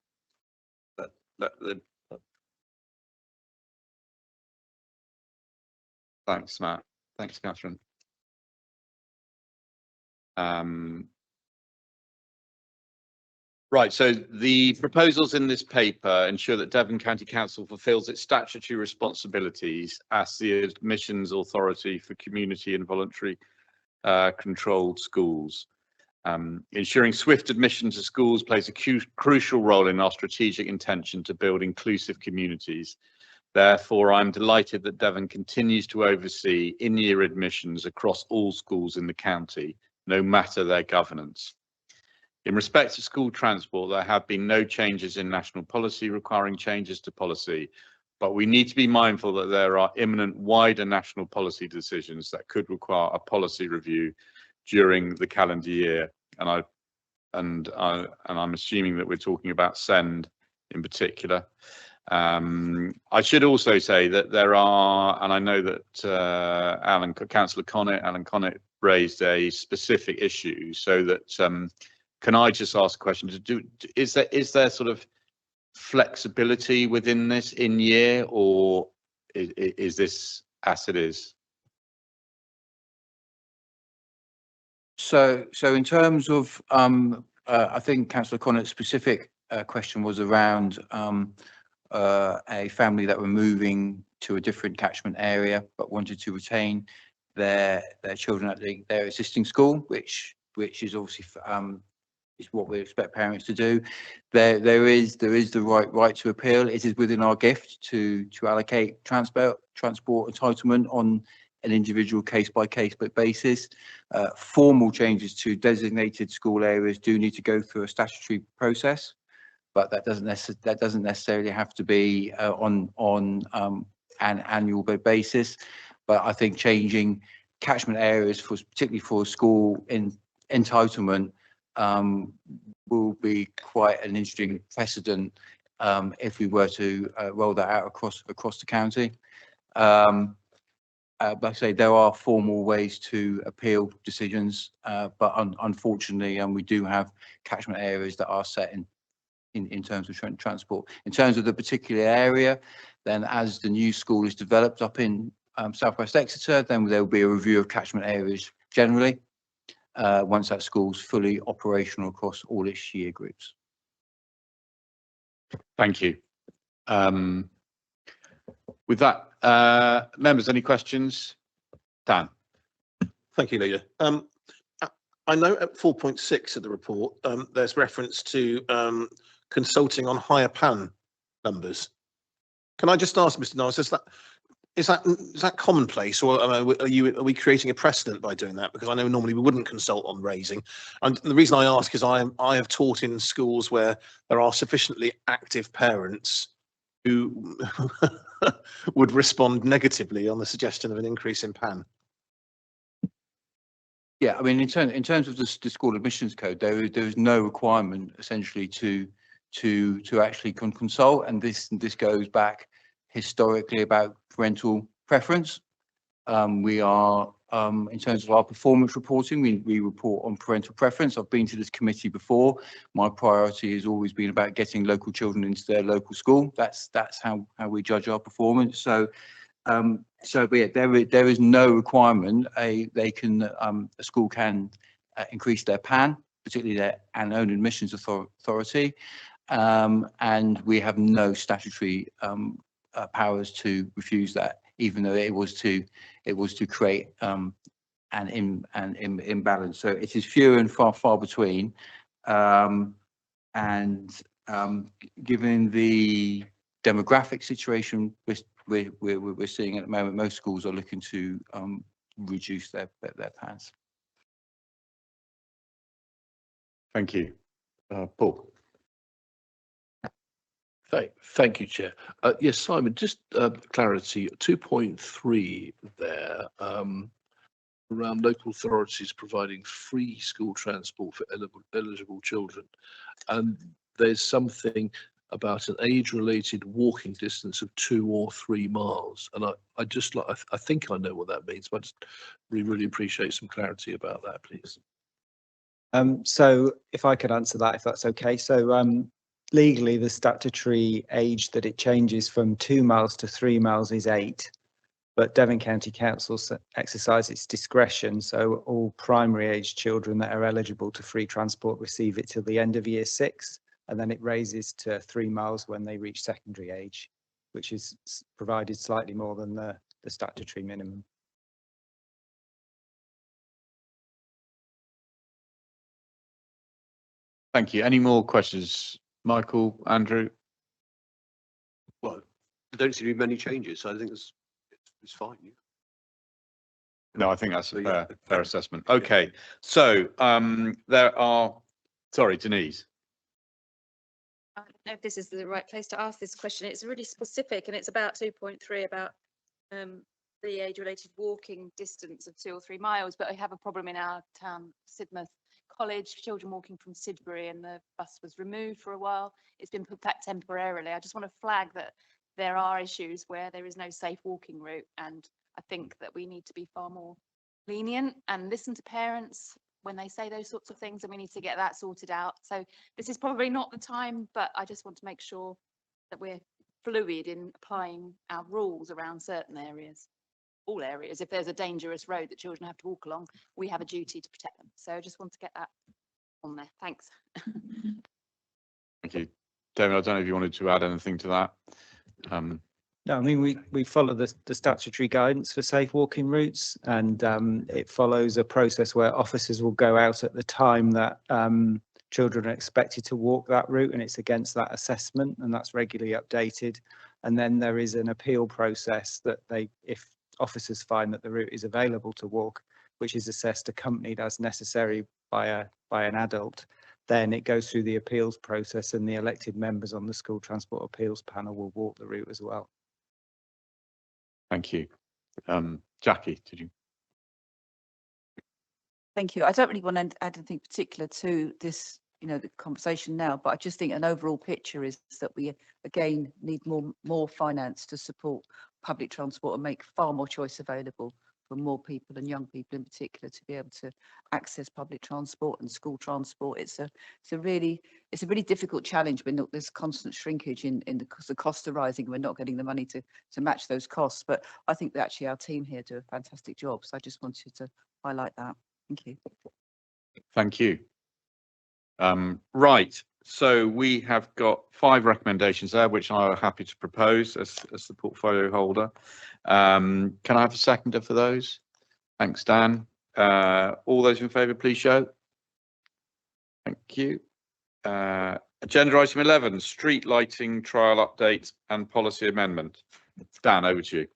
thanks, Matt. Thanks, Catherine. Right, so the proposals in this paper ensure that Devon County Council fulfils its statutory responsibilities as the admissions authority for community and voluntary controlled schools. Ensuring swift admission to schools plays a crucial role in our strategic intention to build inclusive communities. Therefore, I'm delighted that Devon continues to oversee in-year admissions across all schools in the county, no matter their governance. In respect to school transport, there have been no changes in national policy requiring changes to policy, but we need to be mindful that there are imminent wider national policy decisions that could require a policy review during the calendar year. And I'm assuming that we're talking about SEND in particular. I should also say that there are, and I know that Councillor Alan Connett raised a specific issue, so that can I just ask a question? Is there sort of flexibility within this in year, or is this as it is? So in terms of, I think Councillor Connett's specific question was around a family that were moving to a different catchment area but wanted to retain their children at their existing school, which is obviously is what we expect parents to do. There is the right to appeal. It is within our gift to allocate transport entitlement on an individual case-by-case basis. Formal changes to designated school areas do need to go through a statutory process, but that doesn't necessarily have to be on an annual basis. But I think changing catchment areas particularly for school entitlement will be quite an interesting precedent if we were to roll that out across the county. But I say there are formal ways to appeal decisions, but unfortunately, we do have catchment areas that are set in terms of transport. In terms of the particular area, then as the new school is developed up in Southwest Exeter, then there will be a review of catchment areas generally, once that school's fully operational across all its year groups. Thank you. With that, members, any questions? Dan? Thank you, Leader. I know at 4.6 of the report, there's reference to consulting on higher plan numbers. Can I just ask, Mr. Niles, is that commonplace, or are we creating a precedent by doing that? Because I know normally we wouldn't consult on raising. And the reason I ask is I have taught in schools where there are sufficiently active parents who would respond negatively on the suggestion of an increase in PAN. Yeah, I mean, in terms of the school admissions code, there is no requirement essentially to actually consult, and this goes back historically about parental preference. We are in terms of our performance reporting, we report on parental preference. I've been to this committee before. My priority has always been about getting local children into their local school. That's how we judge our performance. So but yeah, there is no requirement. A school can increase their PAN, particularly their own admissions authority, and we have no statutory powers to refuse that, even though it was to create an imbalance. So it is few and far between, and given the demographic situation we're seeing at the moment, most schools are looking to reduce their PANs. Thank you. Paul? Thank you, Chair. Yes, Simon, just clarity, 2.3 there, around local authorities providing free school transport for eligible children. And there's something about an age-related walking distance of 2 or 3 miles. And I just like, I think I know what that means, but we really appreciate some clarity about that, please. So if I could answer that, if that's okay. So legally, the statutory age that it changes from 2 miles to 3 miles is 8. But Devon County Council exercise its discretion. So all primary age children that are eligible to free transport receive it till the end of year 6. And then it raises to 3 miles when they reach secondary age, which is provided slightly more than the statutory minimum. Thank you. Any more questions? Michael, Andrew? Well, there don't seem to be many changes, so I think it's fine. No, I think that's a fair assessment. Okay, so there are, sorry, Denise. I don't know if this is the right place to ask this question. It's really specific and it's about 2.3 about the age-related walking distance of 2 or 3 miles, but I have a problem in our town, Sidmouth College, children walking from Sidbury, and the bus was removed for a while. It's been put back temporarily. I just want to flag that there are issues where there is no safe walking route, and I think that we need to be far more lenient and listen to parents when they say those sorts of things, and we need to get that sorted out. So this is probably not the time, but I just want to make sure that we're fluid in applying our rules around certain areas. All areas. If there's a dangerous road that children have to walk along, we have a duty to protect them. So I just want to get that on there. Thanks. Thank you. Devon, I don't know if you wanted to add anything to that. No, I mean, we follow the statutory guidance for safe walking routes, and it follows a process where officers will go out at the time that children are expected to walk that route, and it's against that assessment, and that's regularly updated. And then there is an appeal process that if officers find that the route is available to walk, which is assessed accompanied as necessary by an adult, then it goes through the appeals process, and the elected members on the school transport appeals panel will walk the route as well. Thank you. Jackie, did you? Thank you. I don't really want to add anything particular to this, the conversation now, but I just think an overall picture is that we again need more finance to support public transport and make far more choice available more people and young people in particular to be able to access public transport and school transport. It's a really difficult challenge when there's constant shrinkage in the costs are rising and we're not getting the money to match those costs. But I think that actually our team here do a fantastic job. So I just wanted to highlight that. Thank you. Thank you. Right, so we have got 5 recommendations there, which I am happy to propose as the portfolio holder. Can I have a seconder for those? Thanks, Dan. All those in favour, please show. Thank you. Agenda item 11, street lighting trial update and policy amendment. Dan, over to you.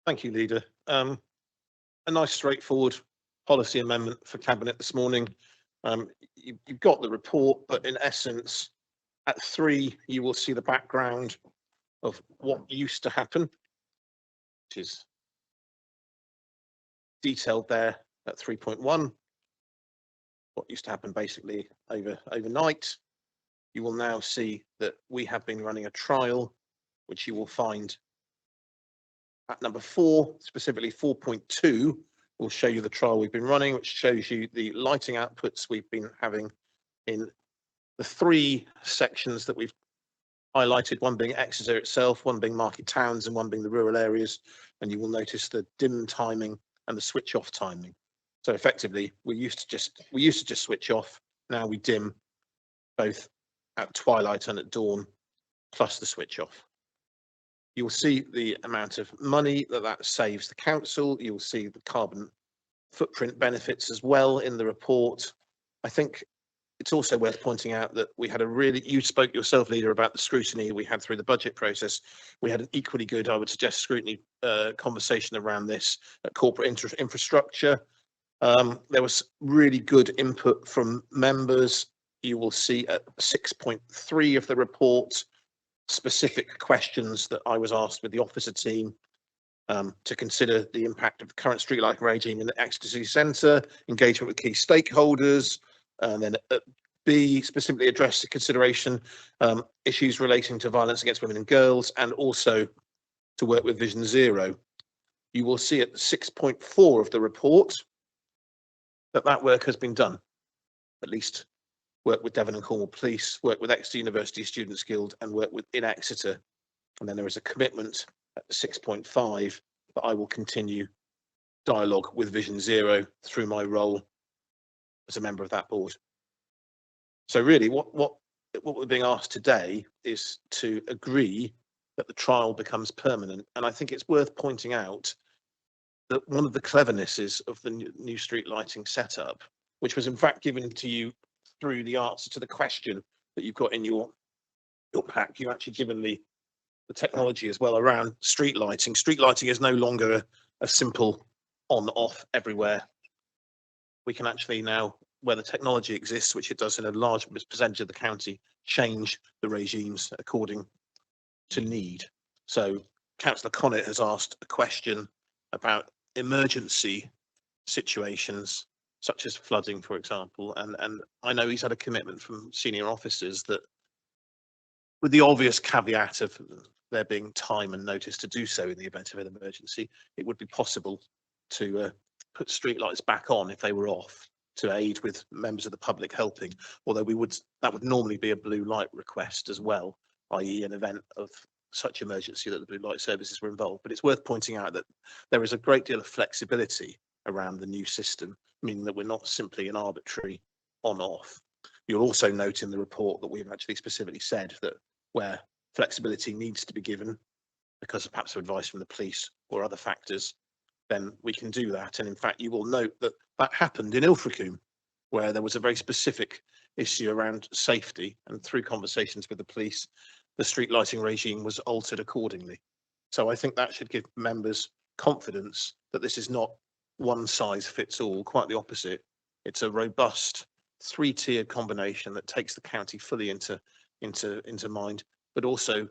Thank you, Leader. A nice straightforward policy amendment for Cabinet this morning. You've got the report, but in essence, at 3, you will see the background of what used to happen, which is detailed there at 3.1. What used to happen basically overnight. You will now see that we have been running a trial, which you will find at number 4, specifically 4.2, will show you the trial we've been running, which shows you the lighting outputs we've been having in the 3 sections that we've highlighted, one being Exeter itself, one being Market Towns, and one being the rural areas. And you will notice the dim timing and the switch off timing. So effectively, we used to just switch off. Now we dim both at twilight and at dawn, plus the switch off. You'll see the amount of money that saves the council. You'll see the carbon footprint benefits as well in the report. I think it's also worth pointing out that we had you spoke yourself, Leader, about the scrutiny we had through the budget process. We had an equally good, I would suggest, scrutiny conversation around this at corporate infrastructure. There was really good input from members. You will see at 6.3 of the report, specific questions that I was asked with the officer team to consider the impact of the current street lighting regime in the Exeter City Centre, engagement with key stakeholders, and then at B, specifically address the consideration issues relating to violence against women and girls, and also to work with Vision Zero. You will see at 6.4 of the report that work has been done, at least work with Devon and Cornwall Police, work with Exeter University Students Guild, and work in Exeter. And then there is a commitment at 6.5 that I will continue dialogue with Vision Zero through my role as a member of that board. So really what we're being asked today is to agree that the trial becomes permanent. And I think it's worth pointing out that one of the clevernesses of the new street lighting setup, which was in fact given to you through the answer to the question that you've got in your pack, you've actually given the technology as well around street lighting. Street lighting is no longer a simple on-off everywhere. We can actually now, where the technology exists, which it does in a large percentage of the county, change the regimes according to need. So Councillor Connett has asked a question about emergency situations such as flooding, for example, and I know he's had a commitment from senior officers that, with the obvious caveat of there being time and notice to do so in the event of an emergency, it would be possible to put streetlights back on if they were off, to aid with members of the public helping, although that would normally be a blue light request as well, i.e. an event of such emergency that the blue light services were involved. But it's worth pointing out that there is a great deal of flexibility around the new system, meaning that we're not simply an arbitrary on-off. You'll also note in the report that we've actually specifically said that where flexibility needs to be given because of perhaps advice from the police or other factors, then we can do that. And in fact, you will note that happened in Ilfracombe, where there was a very specific issue around safety, and through conversations with the police, the street lighting regime was altered accordingly. So I think that should give members confidence that this is not one size fits all, quite the opposite. It's a robust 3-tiered combination that takes the county fully into mind, but also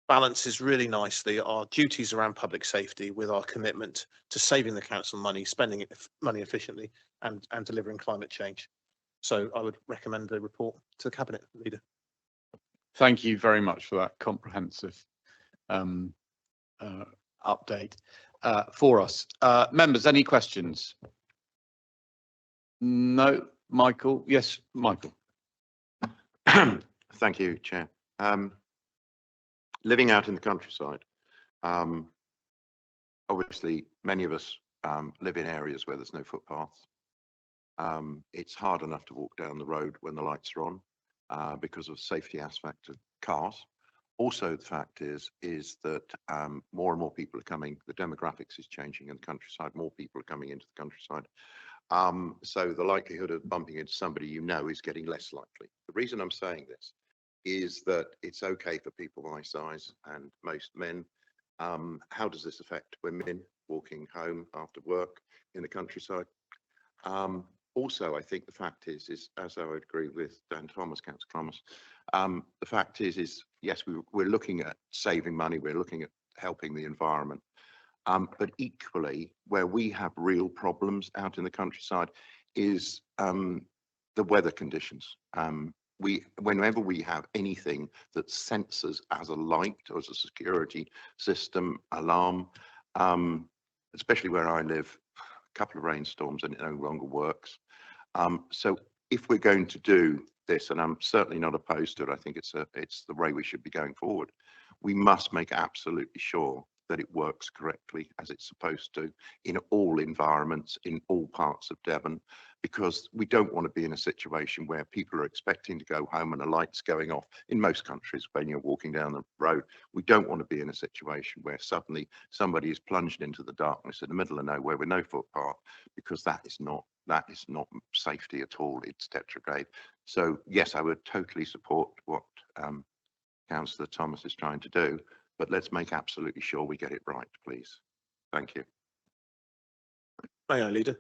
balances really nicely our duties around public safety with our commitment to saving the council money, spending money efficiently, and delivering climate change. So I would recommend the report to the Cabinet Leader. Thank you very much for that comprehensive update for us. Members, any questions? No, Michael. Yes, Michael. Thank you, Chair. Living out in the countryside, obviously many of us live in areas where there's no footpaths. It's hard enough to walk down the road when the lights are on because of safety aspect of cars. Also, the fact is that more and more people are coming, the demographics is changing in the countryside, more people are coming into the countryside. So the likelihood of bumping into somebody you know is getting less likely. The reason I'm saying this is that it's okay for people my size and most men. How does this affect women walking home after work in the countryside? Also, I think the fact is as I would agree with Dan Thomas, Councillor Thomas, the fact is yes, we're looking at saving money, we're looking at helping the environment, but equally where we have real problems out in the countryside is the weather conditions. Whenever we have anything that senses as a light or as a security system alarm, especially where I live, a couple of rainstorms and it no longer works. So if we're going to do this, and I'm certainly not opposed to it, I think it's the way we should be going forward. We must make absolutely sure that it works correctly as it's supposed to in all environments, in all parts of Devon, because we don't want to be in a situation where people are expecting to go home and a light's going off. In most countries, when you're walking down the road, we don't want to be in a situation where suddenly somebody is plunged into the darkness in the middle of nowhere with no footpath, because that is not safety at all. It's retrograde. So yes, I would totally support what Councillor Thomas is trying to do, but let's make absolutely sure we get it right, please. Thank you. May I, Leader?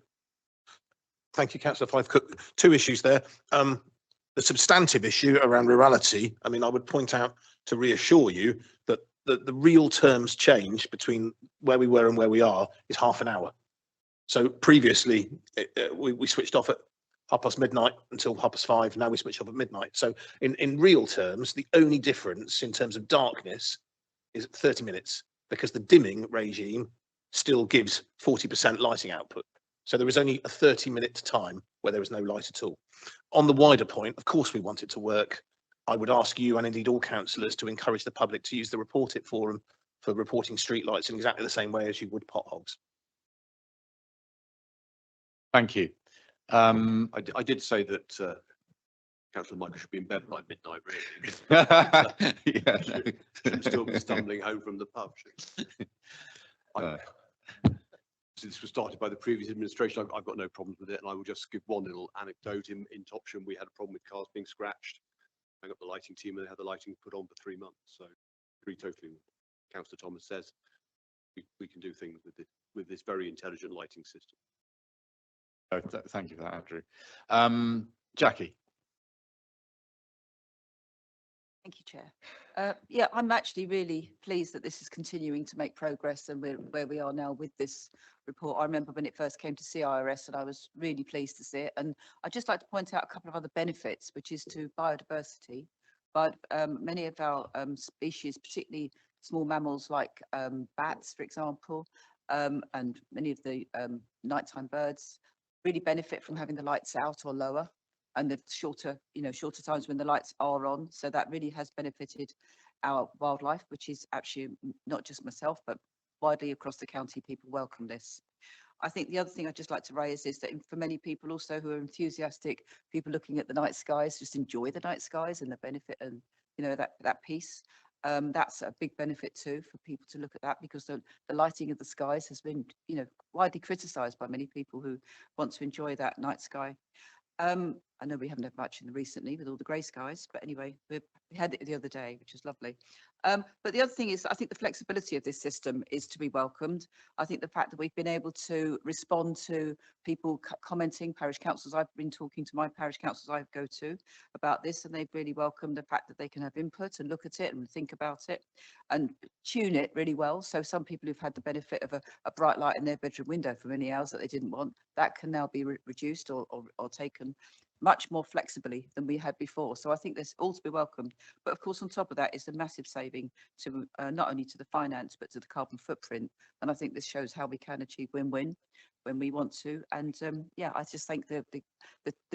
Thank you, Councillor Fife. Two issues there. The substantive issue around rurality, I mean, I would point out to reassure you that the real terms change between where we were and where we are is half an hour. So previously, we switched off at midnight until 5:30. Now we switch off at midnight. So in real terms, the only difference in terms of darkness is 30 minutes, because the dimming regime still gives 40% lighting output. So there is only a 30-minute time where there is no light at all. On the wider point, of course we want it to work. I would ask you, and indeed all councillors, to encourage the public to use the Report It forum for reporting streetlights in exactly the same way as you would potholes. Thank you. I did say that Councillor Michael should be in bed by midnight, really. Yeah, Should still be stumbling home from the pub. This was started by the previous administration. I've got no problems with it, and I will just give one little anecdote. In Topsham, we had a problem with cars being scratched. I got the lighting team, and they had the lighting put on for 3 months. So, I agree totally with what Councillor Thomas says. We can do things with this very intelligent lighting system. Oh, thank you for that, Andrew. Jackie. Thank you, Chair. Yeah, I'm actually really pleased that this is continuing to make progress, and we're where we are now with this report. I remember when it first came to CIRS, and I was really pleased to see it. And I'd just like to point out a couple of other benefits, which is to biodiversity. But many of our species, particularly small mammals like bats, for example, and many of the nighttime birds, really benefit from having the lights out or lower, and the shorter times when the lights are on. So that really has benefited our wildlife, which is actually not just myself, but widely across the county, people welcome this. I think the other thing I'd just like to raise is that for many people also who are enthusiastic, people looking at the night skies, just enjoy the night skies and the benefit and, that piece. That's a big benefit too for people to look at that, because the lighting of the skies has been, widely criticised by many people who want to enjoy that night sky. I know we haven't had much in the recently with all the grey skies, but anyway, we had it the other day, which was lovely. But the other thing is, I think the flexibility of this system is to be welcomed. I think the fact that we've been able to respond to people commenting, parish councils, I've been talking to my parish councils I go to about this, and they've really welcomed the fact that they can have input and look at it and think about it and tune it really well. So some people who've had the benefit of a bright light in their bedroom window for many hours that they didn't want, that can now be reduced or taken much more flexibly than we had before. So I think there's all to be welcomed. But of course, on top of that is a massive saving to not only to the finance, but to the carbon footprint. And I think this shows how we can achieve win-win when we want to. And yeah, I just thank the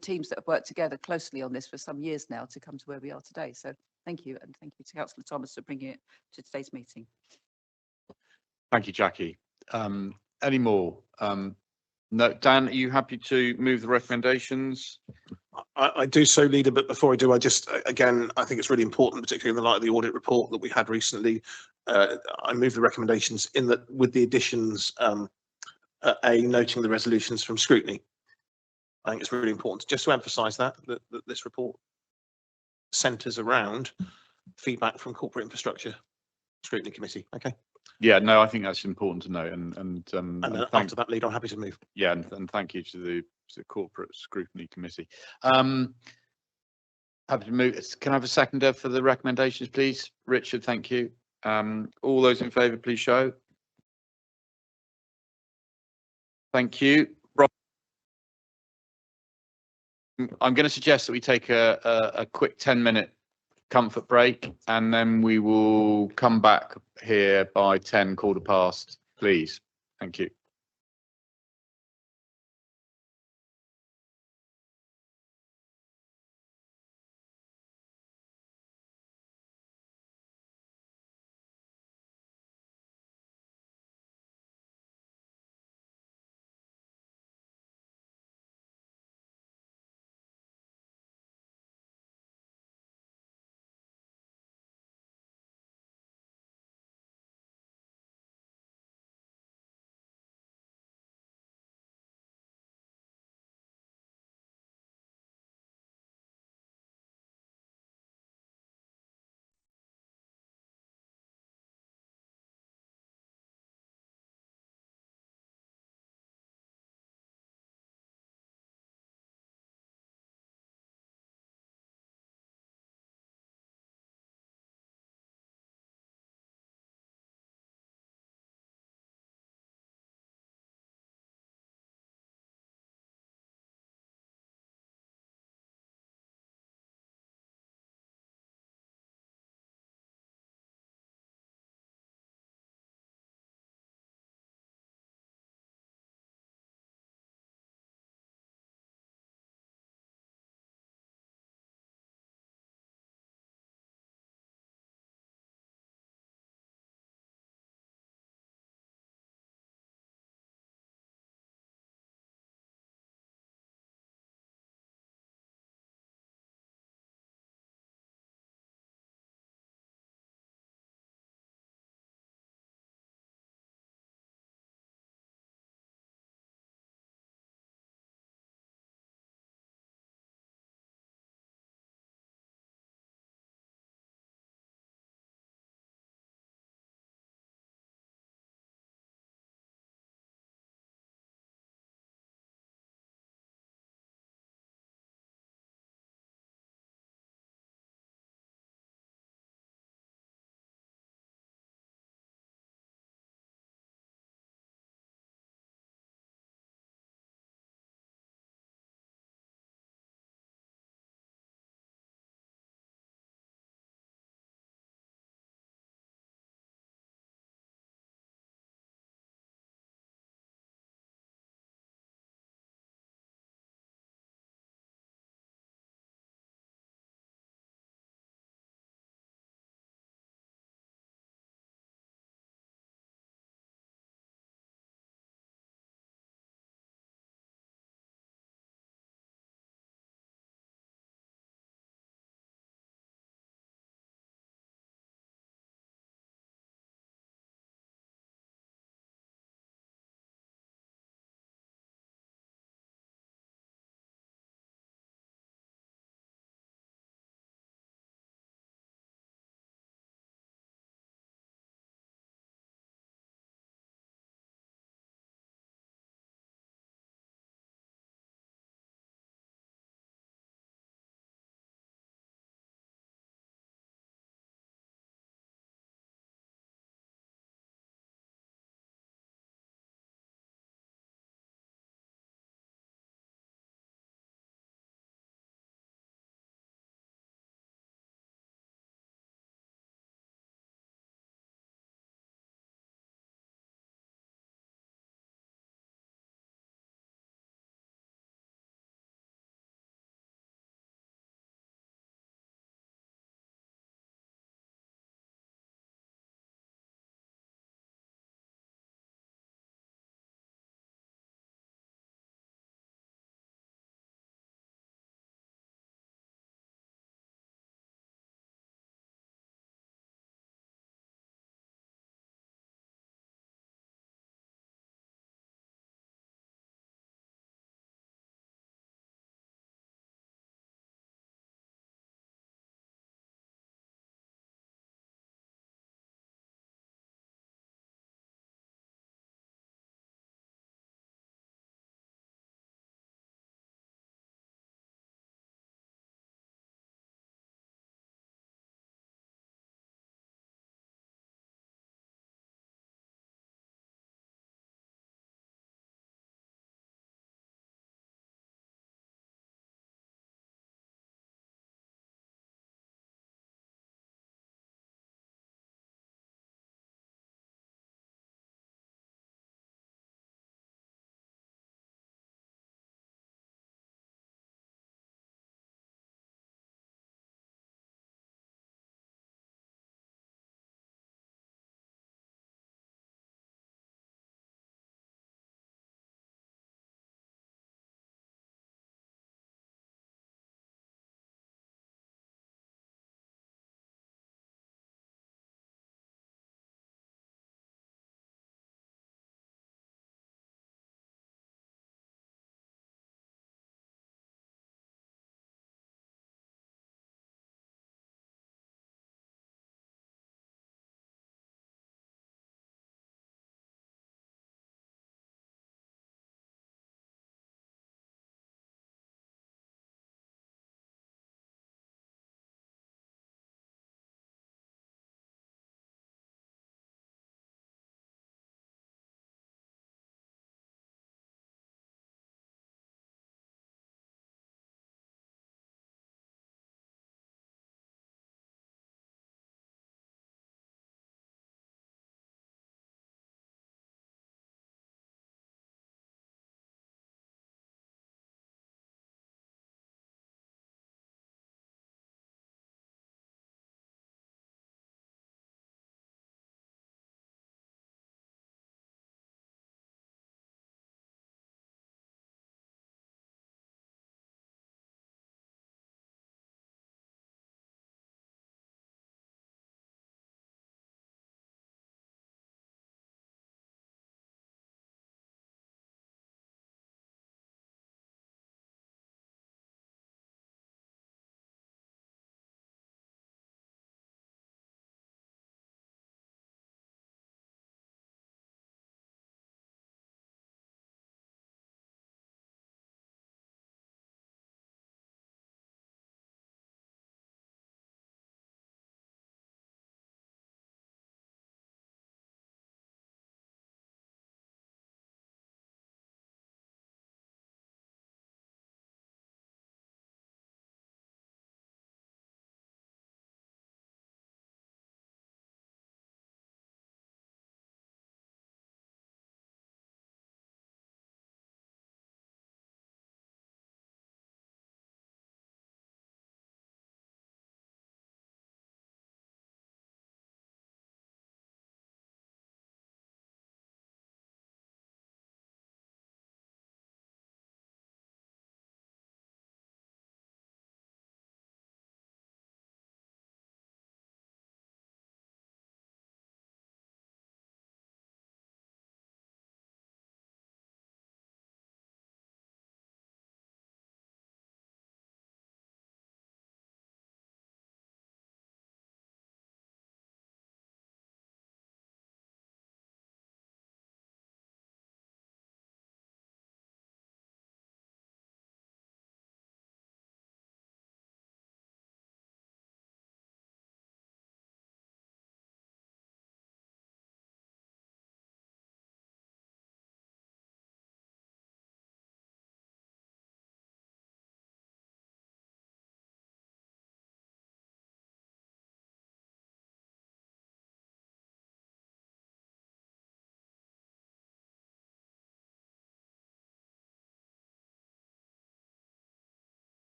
teams that have worked together closely on this for some years now to come to where we are today. So thank you. And thank you to Councillor Thomas for bringing it to today's meeting. Thank you, Jackie. Any more? No, Dan, are you happy to move the recommendations? I do so, Leader, but before I do, I just, again, I think it's really important, particularly in the light of the audit report that we had recently. I move the recommendations in that with the additions, A, noting the resolutions from scrutiny. I think it's really important just to emphasise that this report centres around feedback from Corporate Infrastructure Scrutiny Committee. Okay. Yeah, no, I think that's important to note. And then after that, Leader, I'm happy to move. Yeah, and thank you to the Corporate Scrutiny Committee. Happy to move. Can I have a seconder for the recommendations, please? Richard, thank you. All those in favour, please show. Thank you. Rob, I'm going to suggest that we take a quick 10-minute comfort break, and then we will come back here by 10, quarter past, please. Thank you.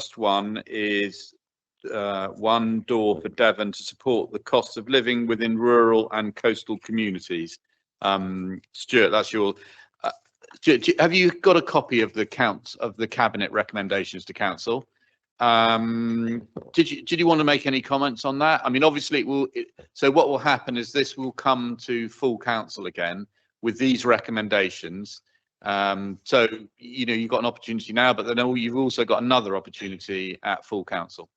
first one is one door for Devon to support the cost of living within rural and coastal communities. Stuart, that's your. Stuart, have you got a copy of the cabinet recommendations to council? Did you want to make any comments on that? I mean, obviously it will. So what will happen is this will come to full council again with these recommendations. So you know you've got an opportunity now, but then you've also got another opportunity at full council.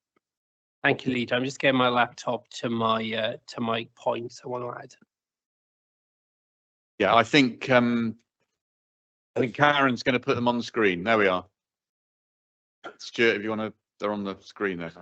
Thank you, Leader. I'm just getting my laptop to my points I want to add. Yeah, I think Karen's going to put them on the screen. There we are. Stuart, if you want to, they're on the screen there.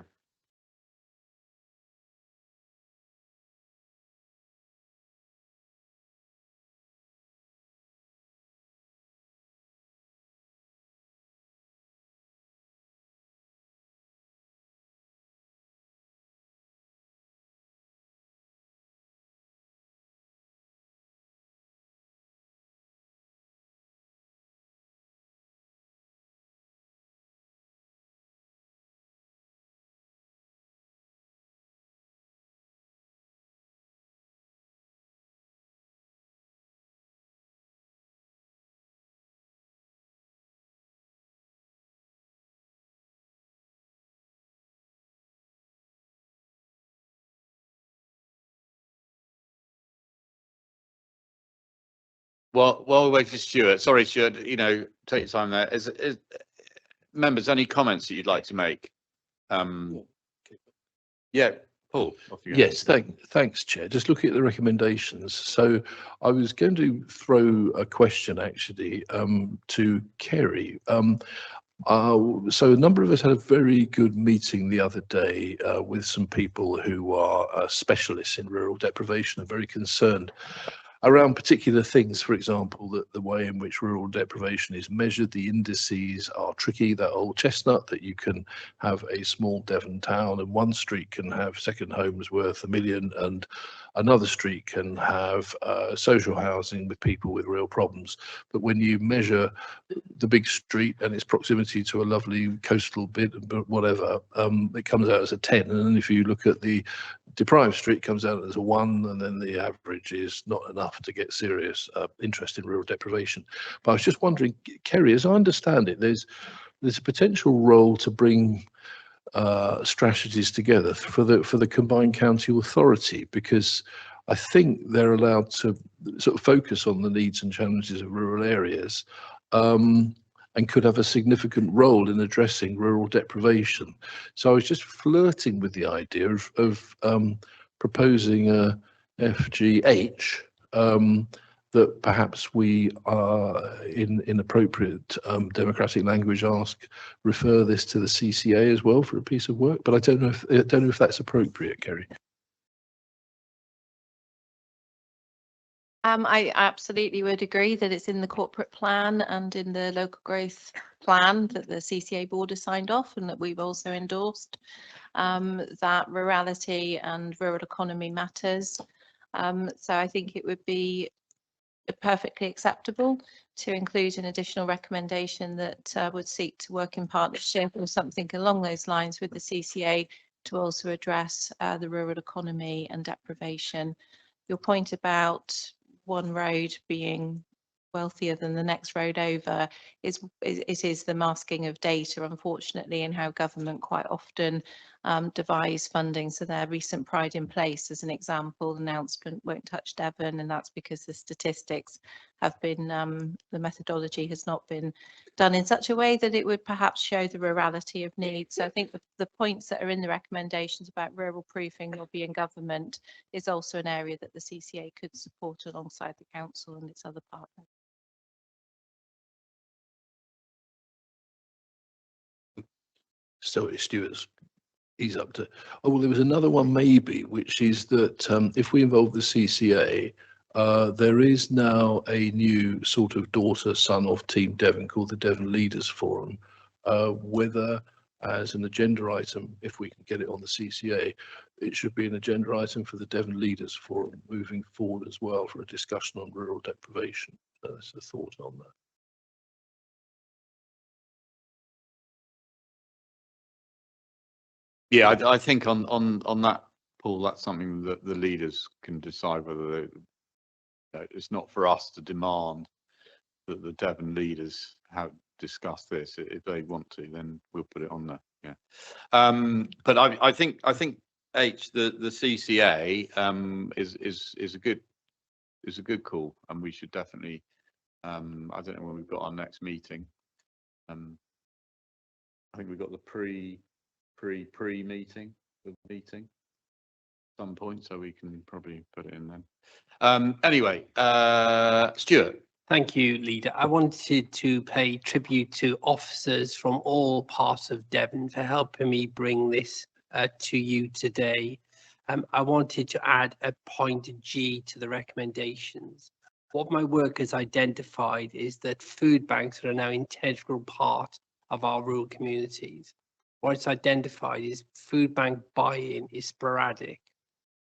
Well, while we wait for Stuart, sorry, Stuart, you know, take your time there. Is members, any comments that you'd like to make? Yeah, Paul. Off you go. Yes, thanks, Chair. Just looking at the recommendations. So I was going to throw a question actually to Kerry. So a number of us had a very good meeting the other day with some people who are specialists in rural deprivation and very concerned around particular things. For example, that the way in which rural deprivation is measured, the indices are tricky. That old chestnut that you can have a small Devon town and one street can have second homes worth $1 million and another street can have social housing with people with real problems. But when you measure the big street and its proximity to a lovely coastal bit, whatever, it comes out as a 10. And then if you look at the deprived street, it comes out as a 1, and then the average is not enough to get serious interest in rural deprivation. But I was just wondering, Kerry, as I understand it, there's a potential role to bring strategies together for the combined county authority, because I think they're allowed to sort of focus on the needs and challenges of rural areas, and could have a significant role in addressing rural deprivation. So I was just flirting with the idea of proposing a FGH that perhaps we in appropriate democratic language refer this to the CCA as well for a piece of work. But I don't know if that's appropriate, Kerry. I absolutely would agree that it's in the corporate plan and in the local growth plan that the CCA board has signed off and that we've also endorsed, that rurality and rural economy matters. So I think it would be perfectly acceptable to include an additional recommendation that would seek to work in partnership or something along those lines with the CCA to also address the rural economy and deprivation. Your point about one road being wealthier than the next road over is the masking of data, unfortunately, and how government quite often devise funding. So their recent Pride in Place, as an example, announcement won't touch Devon, and that's because the statistics have been, the methodology has not been done in such a way that it would perhaps show the rurality of needs. So I think the points that are in the recommendations about rural proofing lobby and government is also an area that the CCA could support alongside the council and its other partners. So it's Stuart's. He's up to. Oh, well, there was another one maybe, which is that if we involve the CCA, there is now a new sort of daughter son of Team Devon called the Devon Leaders Forum. Whether as an agenda item, if we can get it on the CCA, it should be an agenda item for the Devon Leaders Forum moving forward as well for a discussion on rural deprivation. That's a thought on that. Yeah, I think on that, Paul, that's something that the leaders can decide whether it's not for us to demand that the Devon leaders have discussed this. If they want to, then we'll put it on there. Yeah. But I think the CCA is a good call, and we should definitely. I don't know when we've got our next meeting. I think we've got the pre meeting some point, so we can probably put it in then. Anyway, Stuart. Thank you, Leader. I wanted to pay tribute to officers from all parts of Devon for helping me bring this to you today. I wanted to add a point G to the recommendations. What my work has identified is that food banks are now an integral part of our rural communities. What it's identified is food bank buy-in is sporadic.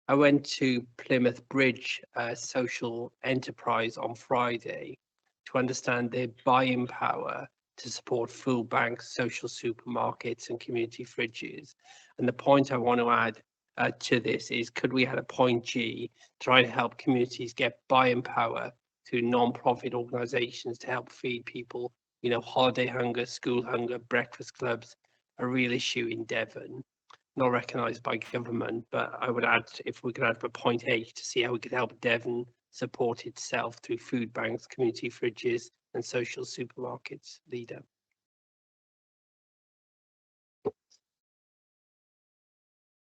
I went to Plymouth Bridge social enterprise on Friday to understand their buying power to support food banks, social supermarkets and community fridges. And the point I want to add to this is, could we add a point G, try to help communities get buying power through non-profit organisations to help feed people, you know, holiday hunger, school hunger, breakfast clubs, a real issue in Devon. Not recognised by government, but I would add, if we could add a point H to see how we could help Devon support itself through food banks, community fridges and social supermarkets. Leader.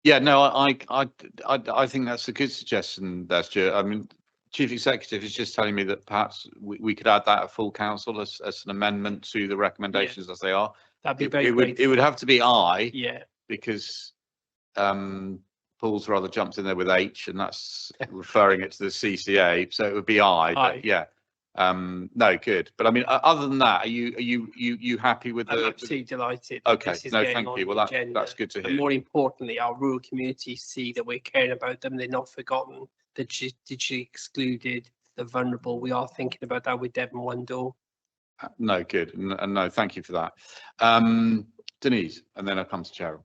Yeah, no, I think that's a good suggestion there, Stuart. I mean, Chief Executive is just telling me that perhaps we could add that at full council as an amendment to the recommendations as they are. That'd be very it would have to be I. Yeah. Because Paul's rather jumped in there with H, and that's referring it to the CCA, so it would be I. But yeah, no, good. But I mean, other than that, are you happy with I'm the? absolutely delighted. Okay, This is no, getting thank on you. the Well, agenda. that's good to And hear. more importantly, our rural communities see that we're caring about them. They're not forgotten. That digitally excluded, the vulnerable. We are thinking about that with Devon One Door. No, good, and no, thank you for that. Denise, and then I'll come to Cheryl.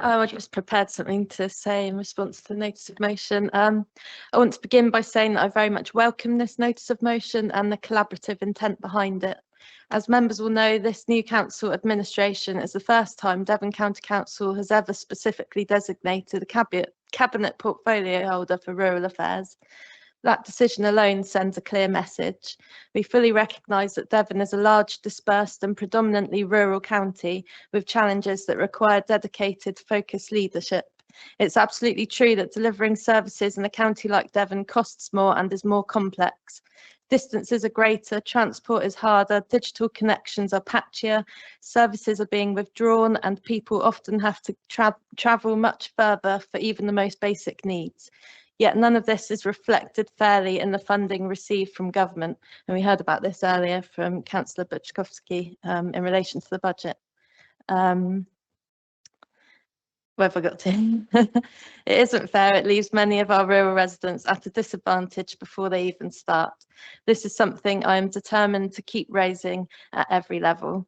I just prepared something to say in response to the notice of motion. I want to begin by saying that I very much welcome this notice of motion and the collaborative intent behind it. As members will know, this new council administration is the first time Devon County Council has ever specifically designated a cabinet portfolio holder for rural affairs. That decision alone sends a clear message. We fully recognise that Devon is a large, dispersed and predominantly rural county with challenges that require dedicated, focused leadership. It's absolutely true that delivering services in a county like Devon costs more and is more complex. Distances are greater, transport is harder, digital connections are patchier, services are being withdrawn and people often have to travel much further for even the most basic needs. Yet none of this is reflected fairly in the funding received from government. And we heard about this earlier from Councillor Buczkowski in relation to the budget. Where have I got to? It isn't fair. It leaves many of our rural residents at a disadvantage before they even start. This is something I am determined to keep raising at every level.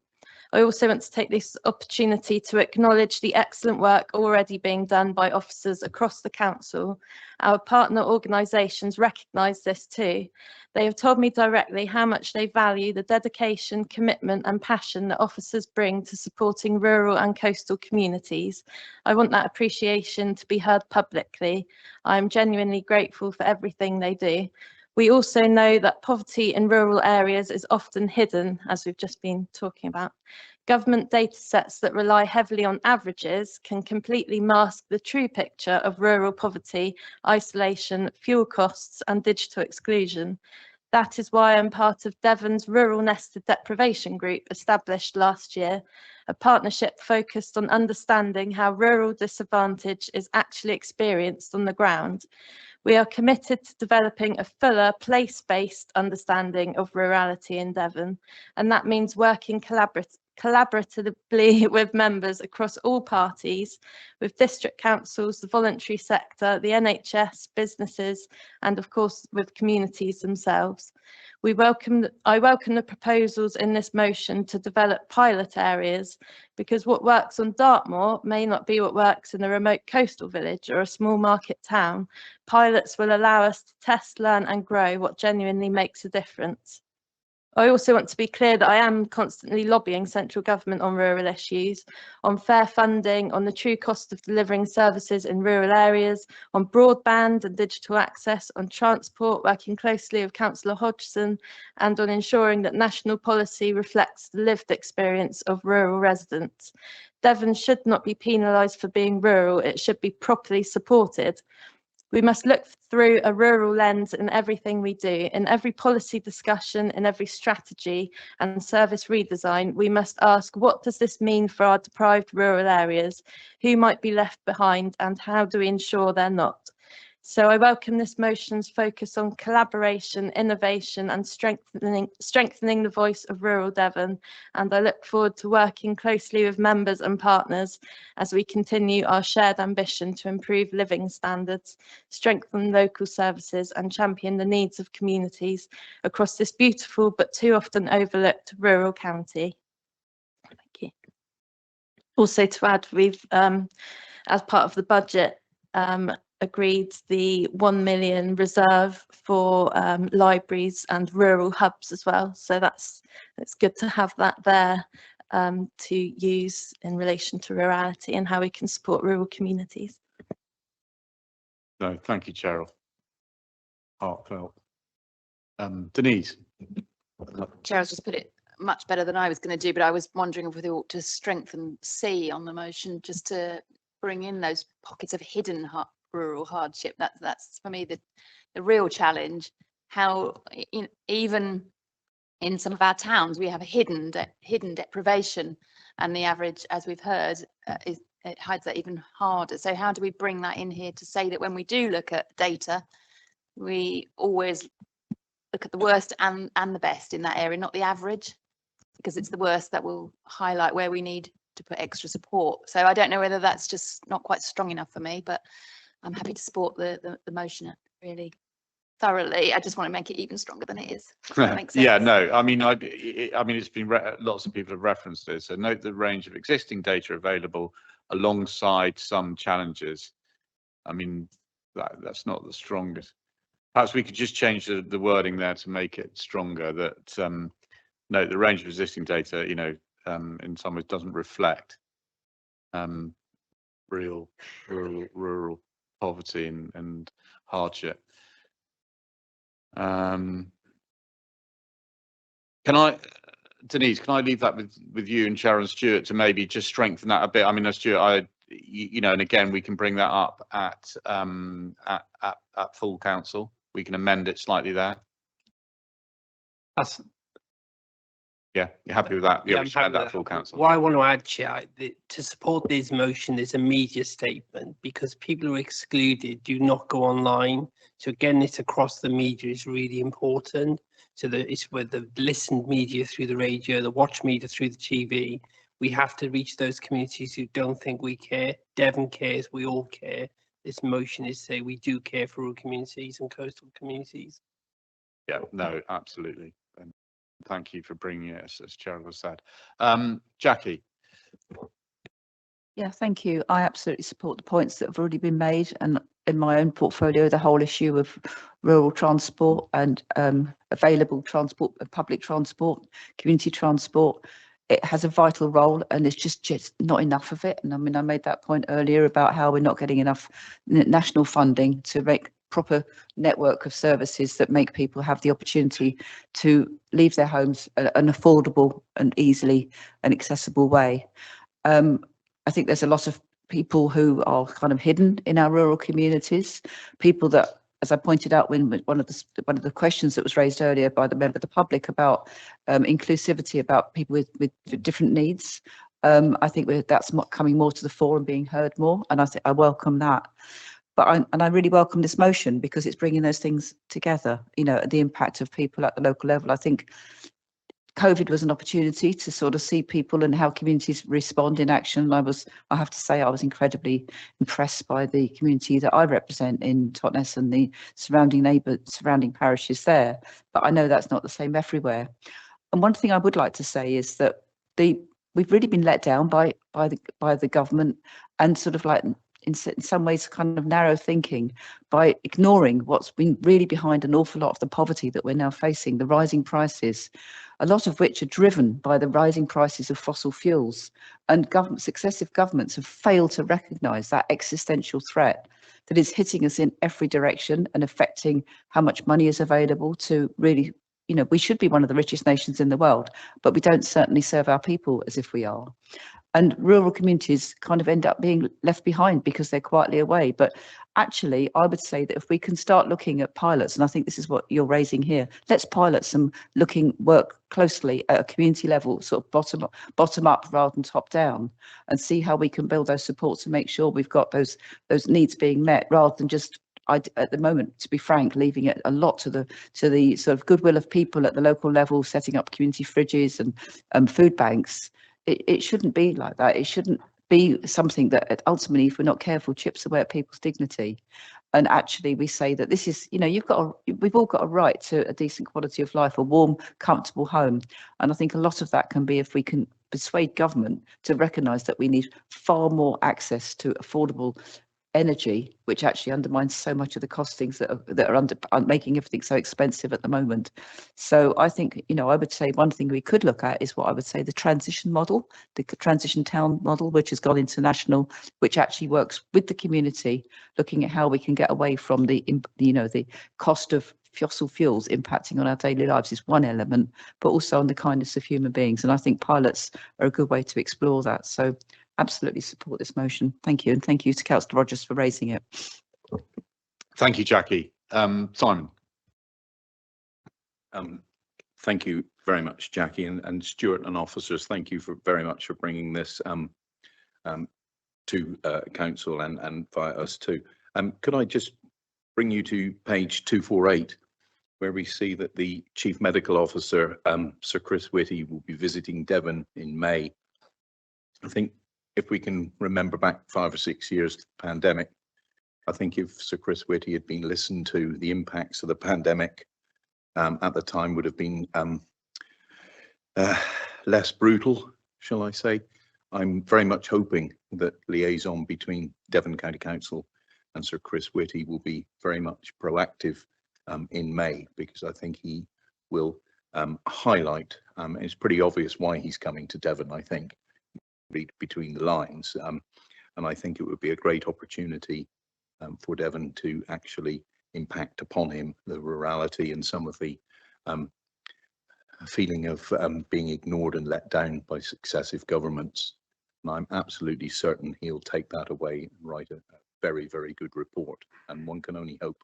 I also want to take this opportunity to acknowledge the excellent work already being done by officers across the council. Our partner organisations recognise this too. They have told me directly how much they value the dedication, commitment and passion that officers bring to supporting rural and coastal communities. I want that appreciation to be heard publicly. I am genuinely grateful for everything they do. We also know that poverty in rural areas is often hidden, as we've just been talking about. Government data sets that rely heavily on averages can completely mask the true picture of rural poverty, isolation, fuel costs and digital exclusion. That is why I'm part of Devon's Rural Nested Deprivation Group, established last year, a partnership focused on understanding how rural disadvantage is actually experienced on the ground. We are committed to developing a fuller place-based understanding of rurality in Devon, and that means working collaboratively with members across all parties, with district councils, the voluntary sector, the NHS, businesses, and of course with communities themselves. I welcome the proposals in this motion to develop pilot areas, because what works on Dartmoor may not be what works in a remote coastal village or a small market town. Pilots will allow us to test, learn and grow what genuinely makes a difference. I also want to be clear that I am constantly lobbying central government on rural issues, on fair funding, on the true cost of delivering services in rural areas, on broadband and digital access, on transport, working closely with Councillor Hodgson, and on ensuring that national policy reflects the lived experience of rural residents. Devon should not be penalised for being rural, it should be properly supported. We must look through a rural lens in everything we do, in every policy discussion, in every strategy and service redesign. We must ask, what does this mean for our deprived rural areas? Who might be left behind, and how do we ensure they're not? So I welcome this motion's focus on collaboration, innovation and strengthening the voice of rural Devon, and I look forward to working closely with members and partners as we continue our shared ambition to improve living standards, strengthen local services and champion the needs of communities across this beautiful but too often overlooked rural county. Thank you. Also to add, we've, as part of the budget, agreed the 1 million reserve for libraries and rural hubs as well. So it's good to have that there to use in relation to rurality and how we can support rural communities. No, thank you, Cheryl. Heartfelt. Denise. Cheryl's just put it much better than I was going to do, but I was wondering if we ought to strengthen C on the motion, just to bring in those pockets of hidden rural hardship. That's for me the real challenge. How even in some of our towns we have a hidden deprivation, and the average, as we've heard, it hides that even harder. So how do we bring that in here to say that when we do look at data, we always look at the worst and the best in that area, not the average, because it's the worst that will highlight where we need to put extra support. So I don't know whether that's just not quite strong enough for me, but I'm happy to support the motion really thoroughly. I just want to make it even stronger than it is. Does that make sense? Yeah, no, I mean, it's been lots of people have referenced this. So note the range of existing data available alongside some challenges. I mean, that's not the strongest. Perhaps we could just change the wording there to make it stronger. That note the range of existing data, in some ways doesn't reflect real rural poverty and hardship. Can I, Denise, can I leave that with you and Sharon Stewart to maybe just strengthen that a bit? I mean, Stuart, and again, we can bring that up at full council. We can amend it slightly there. Yeah, you're happy with that? Yeah, I'm happy with that full council. What I want to add, Chair, to support this motion is a media statement, because people who are excluded do not go online. So getting this across the media is really important. So that it's with the listened media through the radio, the watch media through the TV. We have to reach those communities who don't think we care. Devon cares, we all care. This motion is say we do care for rural communities and coastal communities. Yeah, no, absolutely. And thank you for bringing it, as Cheryl has said. Jackie. Yeah, thank you. I absolutely support the points that have already been made, and in my own portfolio, the whole issue of rural transport and available transport, public transport, community transport. It has a vital role, and it's just not enough of it. And I mean, I made that point earlier about how we're not getting enough national funding to make proper network of services that make people have the opportunity to leave their homes in an affordable and easily and accessible way. I think there's a lot of people who are kind of hidden in our rural communities, people that, as I pointed out when one of the questions that was raised earlier by the member of the public about inclusivity, about people with different needs. I think that's coming more to the fore and being heard more, and I welcome that. But I really welcome this motion because it's bringing those things together. The impact of people at the local level. I think COVID was an opportunity to sort of see people and how communities respond in action. I have to say, I was incredibly impressed by the community that I represent in Totnes and the surrounding parishes there. But I know that's not the same everywhere. And one thing I would like to say is that we've really been let down by the government, and sort of like in some ways kind of narrow thinking by ignoring what's been really behind an awful lot of the poverty that we're now facing, the rising prices, a lot of which are driven by the rising prices of fossil fuels. And successive governments have failed to recognise that existential threat that is hitting us in every direction and affecting how much money is available to really, we should be one of the richest nations in the world, but we don't certainly serve our people as if we are. And rural communities kind of end up being left behind because they're quietly away. But actually, I would say that if we can start looking at pilots, and I think this is what you're raising here, let's pilot some work closely at a community level, sort of bottom up rather than top down, and see how we can build those supports and make sure we've got those needs being met, rather than just, at the moment, to be frank, leaving it a lot to the sort of goodwill of people at the local level, setting up community fridges and food banks. It shouldn't be like that. It shouldn't be something that ultimately, if we're not careful, chips away at people's dignity. And actually, we say that this is, we've all got a right to a decent quality of life, a warm, comfortable home. And I think a lot of that can be if we can persuade government to recognise that we need far more access to affordable energy, which actually undermines so much of the costings that are making everything so expensive at the moment. So I think, I would say one thing we could look at is what I would say the transition model, the transition town model, which has gone international, which actually works with the community, looking at how we can get away from the cost of fossil fuels impacting on our daily lives is one element, but also on the kindness of human beings. And I think pilots are a good way to explore that. So absolutely support this motion. Thank you. And thank you to Councillor Rogers for raising it. Thank you, Jackie. Simon. Thank you very much, Jackie, and Stuart and officers. Thank you very much for bringing this to council and via us too. Could I just bring you to page 248, where we see that the Chief Medical Officer, Sir Chris Whitty, will be visiting Devon in May. I think if we can remember back 5 or 6 years to the pandemic, I think if Sir Chris Whitty had been listened to, the impacts of the pandemic at the time would have been less brutal, shall I say. I'm very much hoping that liaison between Devon County Council and Sir Chris Whitty will be very much proactive in May, because I think he will highlight, it's pretty obvious why he's coming to Devon, I think, read between the lines, and I think it would be a great opportunity for Devon to actually impact upon him the rurality and some of the feeling of being ignored and let down by successive governments. And I'm absolutely certain he'll take that away and write a very, very good report, and one can only hope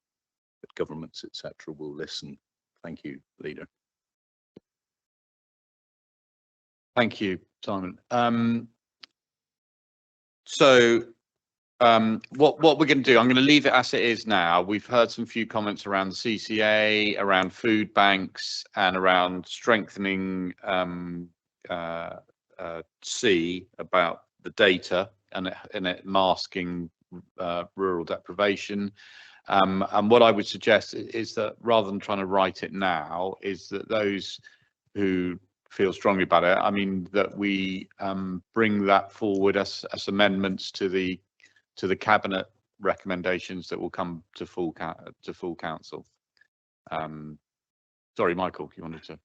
that governments, etc., will listen. Thank you, Leader. Thank you, Simon. So what we're going to do, I'm going to leave it as it is now. We've heard some few comments around the CCA, around food banks, and around strengthening C about the data and it masking rural deprivation. And what I would suggest is that rather than trying to write it now, is that those who feel strongly about it, I mean, that we bring that forward as amendments to the cabinet recommendations that will come to full council. Sorry, Michael, you wanted to.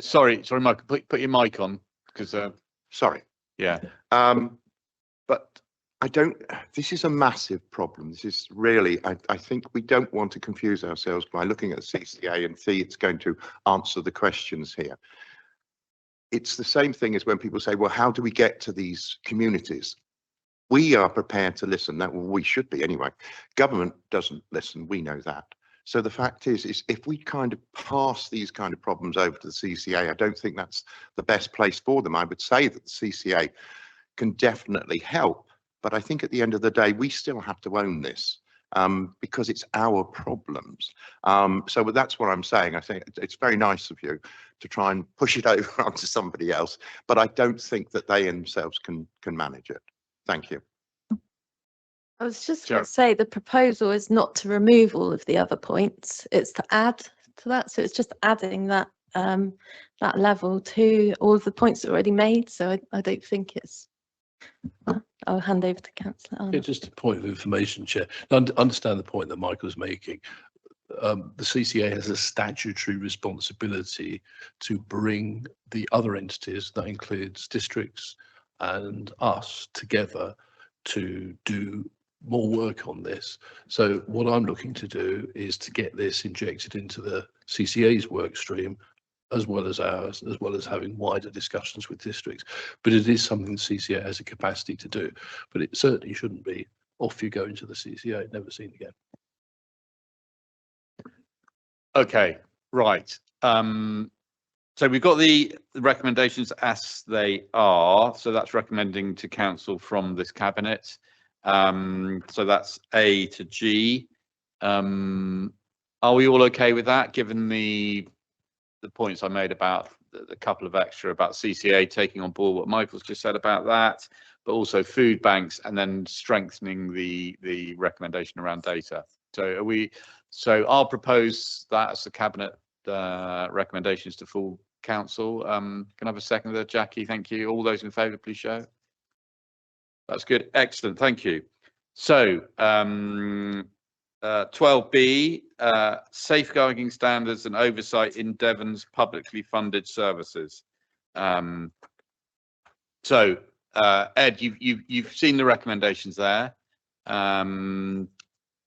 Sorry, Michael, put your mic on, because sorry. Yeah. But this is a massive problem. This is really, I think we don't want to confuse ourselves by looking at the CCA and see it's going to answer the questions here. It's the same thing as when people say, well, how do we get to these communities? We are prepared to listen. We should be anyway. Government doesn't listen. We know that. So the fact is if we kind of pass these kind of problems over to the CCA, I don't think that's the best place for them. I would say that the CCA can definitely help, but I think at the end of the day, we still have to own this because it's our problems. So that's what I'm saying. I think it's very nice of you to try and push it over onto somebody else, but I don't think that they themselves can manage it. Thank you. I was just Sure. going to say the proposal is not to remove all of the other points, it's to add to that. So it's just adding that that level to all of the points already made. So I don't think it's. I'll hand over to Councillor Arnott. Yeah, just a point of information, Chair. I understand the point that Michael's making. The CCA has a statutory responsibility to bring the other entities, that includes districts and us, together to do more work on this. So what I'm looking to do is to get this injected into the CCA's work stream, as well as ours, as well as having wider discussions with districts. But it is something the CCA has a capacity to do, but it certainly shouldn't be off you go into the CCA, never seen again. Okay, right. So we've got the recommendations as they are. So that's recommending to council from this cabinet. So that's A to G. Are we all okay with that, given the points I made about the couple of extra about CCA taking on board what Michael's just said about that, but also food banks, and then strengthening the recommendation around data. So I'll propose that as the cabinet recommendations to full council. Can I have a second there, Jackie? Thank you. All those in favour, please show. That's good. Excellent. Thank you. So 12B, safeguarding standards and oversight in Devon's publicly funded services. Ed, you've seen the recommendations there.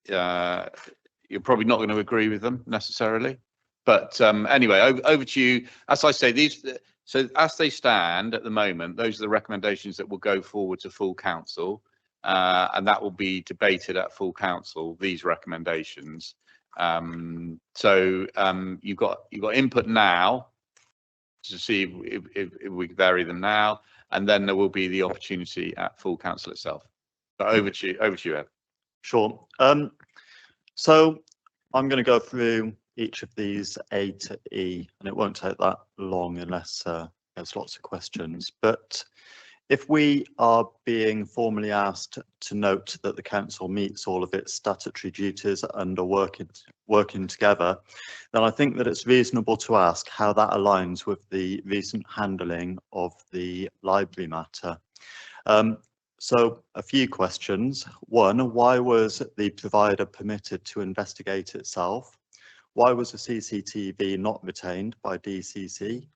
You're probably not going to agree with them necessarily, but anyway, over to you. As I say, so as they stand at the moment, those are the recommendations that will go forward to full council. And that will be debated at full council, these recommendations. You've got input now to see if we vary them now, and then there will be the opportunity at full council itself. But over to you, Ed. Sure. So I'm going to go through each of these A to E, and it won't take that long unless there's lots of questions. But if we are being formally asked to note that the council meets all of its statutory duties and are working together, then I think that it's reasonable to ask how that aligns with the recent handling of the library matter. So a few questions. One, why was the provider permitted to investigate itself? Why was the CCTV not retained by DCC?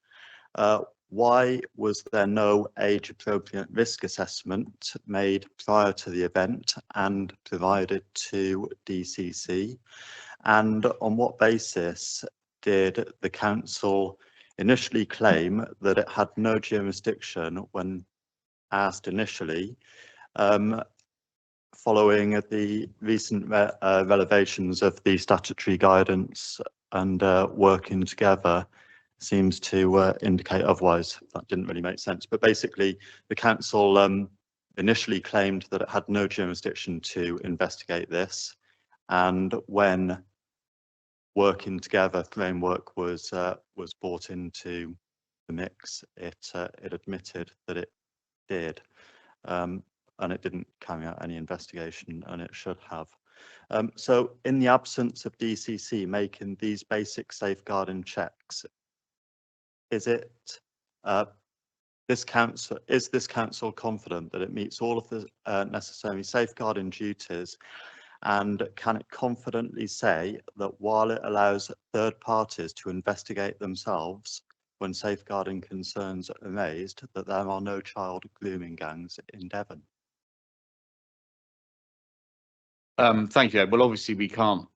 Why was there no age-appropriate risk assessment made prior to the event and provided to DCC? And on what basis did the council initially claim that it had no jurisdiction when asked initially, following the recent revelations of the statutory guidance and working together? Seems to indicate otherwise. That didn't really make sense. But basically, the council initially claimed that it had no jurisdiction to investigate this, and when working together framework was brought into the mix, it admitted that it did, and it didn't carry out any investigation, and it should have. So, in the absence of DCC making these basic safeguarding checks, is this council confident that it meets all of the necessary safeguarding duties, and can it confidently say that while it allows third parties to investigate themselves when safeguarding concerns are raised, that there are no child grooming gangs in Devon? Thank you, Ed. Well, obviously we can't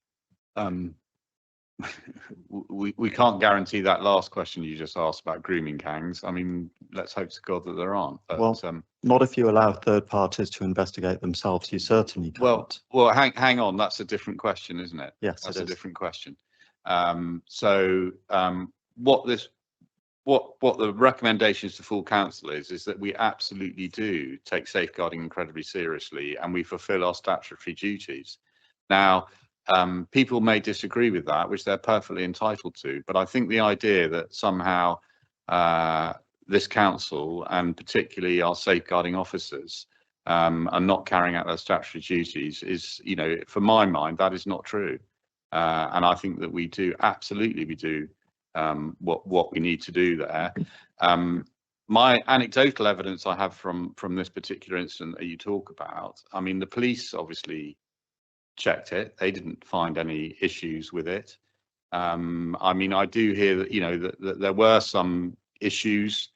we can't guarantee that last question you just asked about grooming gangs. I mean, let's hope to God that there aren't. But, Well, not if you allow third parties to investigate themselves. You certainly can't. Well, hang on. That's a different question, isn't it? Yes, that's it a is. different question. What the recommendations to full council is that we absolutely do take safeguarding incredibly seriously, and we fulfil our statutory duties. Now, people may disagree with that, which they're perfectly entitled to, but I think the idea that somehow this council, and particularly our safeguarding officers, are not carrying out their statutory duties is, for my mind, that is not true. And I think that we do, absolutely we do what we need to do there. My anecdotal evidence I have from this particular incident that you talk about, I mean, the police obviously checked it. They didn't find any issues with it. I mean, I do hear that, that there were some issues,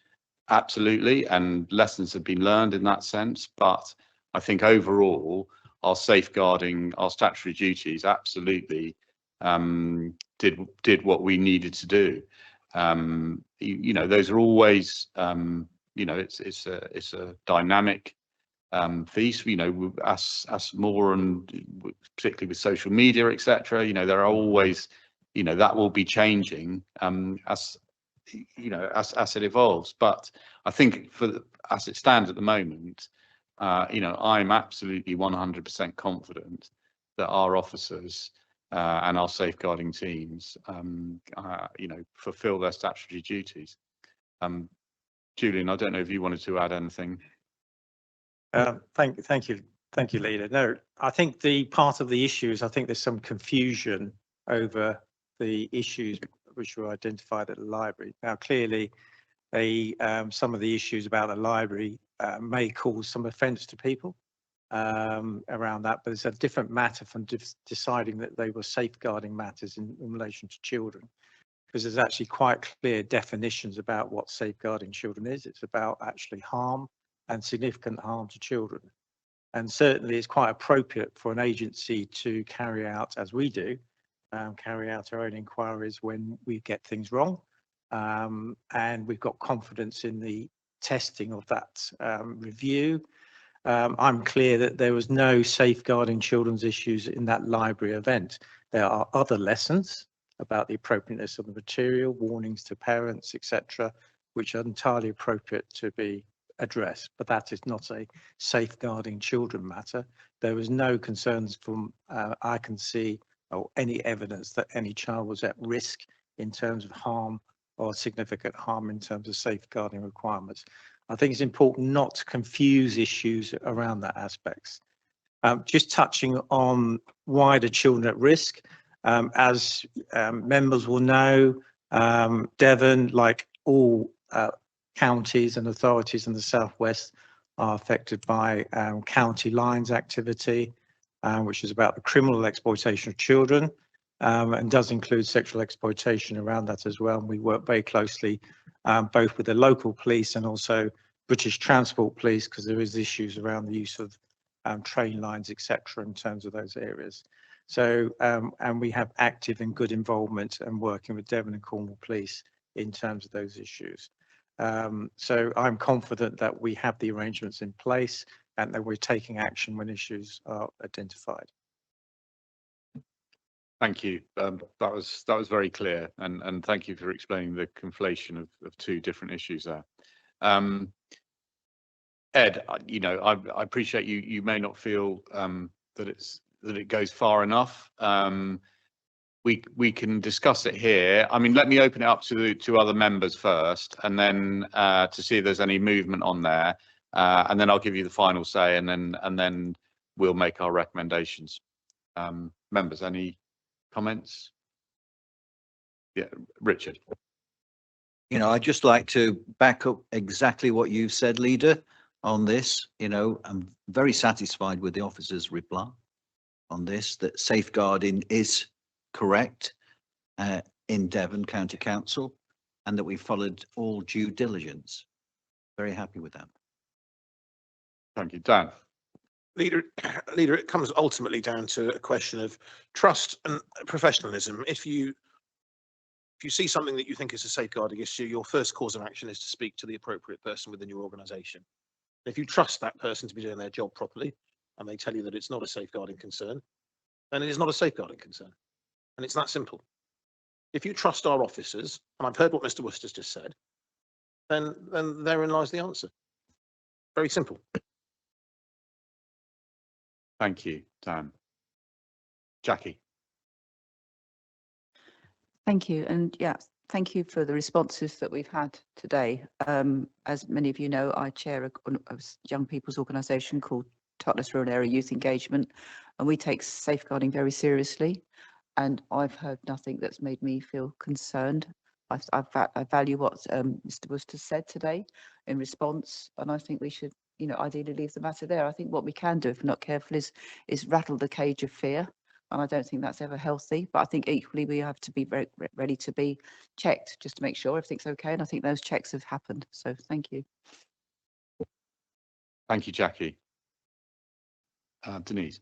absolutely, and lessons have been learned in that sense. But I think overall, our safeguarding, our statutory duties absolutely did what we needed to do. Those are always, it's a dynamic piece. Us more, and particularly with social media, etc. There are always, that will be changing as it evolves. But I think as it stands at the moment, I'm absolutely 100% confident that our officers and our safeguarding teams, fulfil their statutory duties. Julian, I don't know if you wanted to add anything. Thank you, Leader. No, I think the part of the issue is I think there's some confusion over the issues which were identified at the library. Now, clearly, some of the issues about the library may cause some offence to people around that, but it's a different matter from deciding that they were safeguarding matters in relation to children, because there's actually quite clear definitions about what safeguarding children is. It's about actually harm and significant harm to children. And certainly it's quite appropriate for an agency to carry out, as we do, carry out our own inquiries when we get things wrong. And we've got confidence in the testing of that review. I'm clear that there was no safeguarding children's issues in that library event. There are other lessons about the appropriateness of the material, warnings to parents, etc., which are entirely appropriate to be addressed, but that is not a safeguarding children matter. There was no concerns from I can see, or any evidence that any child was at risk in terms of harm or significant harm in terms of safeguarding requirements. I think it's important not to confuse issues around that aspects. Just touching on wider children at risk, as members will know, Devon, like all counties and authorities in the southwest, are affected by county lines activity, which is about the criminal exploitation of children, and does include sexual exploitation around that as well. And we work very closely both with the local police and also British Transport Police, because there is issues around the use of train lines, etc., in terms of those areas. So, and we have active and good involvement and working with Devon and Cornwall Police in terms of those issues. So I'm confident that we have the arrangements in place and that we're taking action when issues are identified. Thank you. That was very clear, and thank you for explaining the conflation of two different issues there. Ed, I appreciate you may not feel that it goes far enough. We can discuss it here. I mean, let me open it up to other members first, and then to see if there's any movement on there, and then I'll give you the final say, and then we'll make our recommendations. Members, any comments? Yeah, Richard. I'd just like to back up exactly what you've said, Leader, on this. I'm very satisfied with the officer's reply on this, that safeguarding is correct in Devon County Council, and that we followed all due diligence. Very happy with that. Thank you. Dan. Leader, it comes ultimately down to a question of trust and professionalism. If you if you see something that you think is a safeguarding issue, your first course of action is to speak to the appropriate person within your organisation. If you trust that person to be doing their job properly, and they tell you that it's not a safeguarding concern, then it is not a safeguarding concern. And it's that simple. If you trust our officers, and I've heard what Mr. Worcester's just said, then therein lies the answer. Very simple. Thank you, Dan. Jackie. Thank you. And yeah, thank you for the responses that we've had today. As many of you know, I chair a young people's organisation called Totnes Rural Area Youth Engagement, and we take safeguarding very seriously. And I've heard nothing that's made me feel concerned. I value what Mr. Worcester said today in response, and I think we should, you know, ideally leave the matter there. I think what we can do, if we're not careful, is rattle the cage of fear. And I don't think that's ever healthy, but I think equally we have to be very ready to be checked just to make sure everything's okay. And I think those checks have happened. So thank you. Thank you, Jackie. Denise.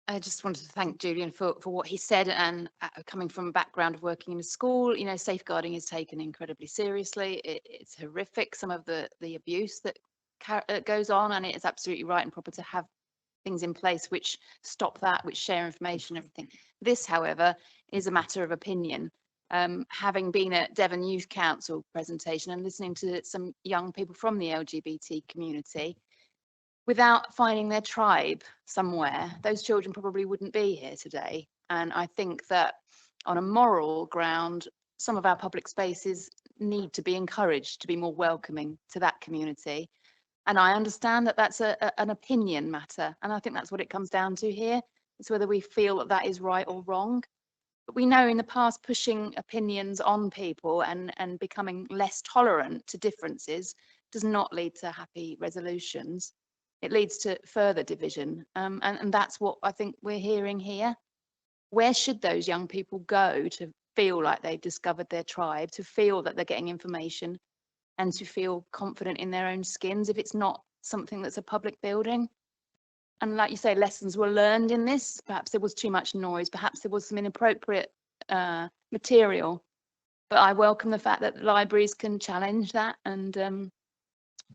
I just wanted to thank Julian for what he said, and coming from a background of working in a school, you know, safeguarding is taken incredibly seriously. It's horrific, some of the abuse that goes on, and it is absolutely right and proper to have things in place which stop that, which share information, everything. This, however, is a matter of opinion. Having been at Devon Youth Council presentation and listening to some young people from the LGBT community, without finding their tribe somewhere, those children probably wouldn't be here today. And I think that on a moral ground, some of our public spaces need to be encouraged to be more welcoming to that community. And I understand that that's an opinion matter. And I think that's what it comes down to here. It's whether we feel that that is right or wrong. But we know in the past pushing opinions on people and becoming less tolerant to differences does not lead to happy resolutions. It leads to further division. And that's what I think we're hearing here. Where should those young people go to feel like they've discovered their tribe, to feel that they're getting information and to feel confident in their own skins if it's not something that's a public building? And like you say, lessons were learned in this. Perhaps there was too much noise. Perhaps there was some inappropriate material. But I welcome the fact that libraries can challenge that. And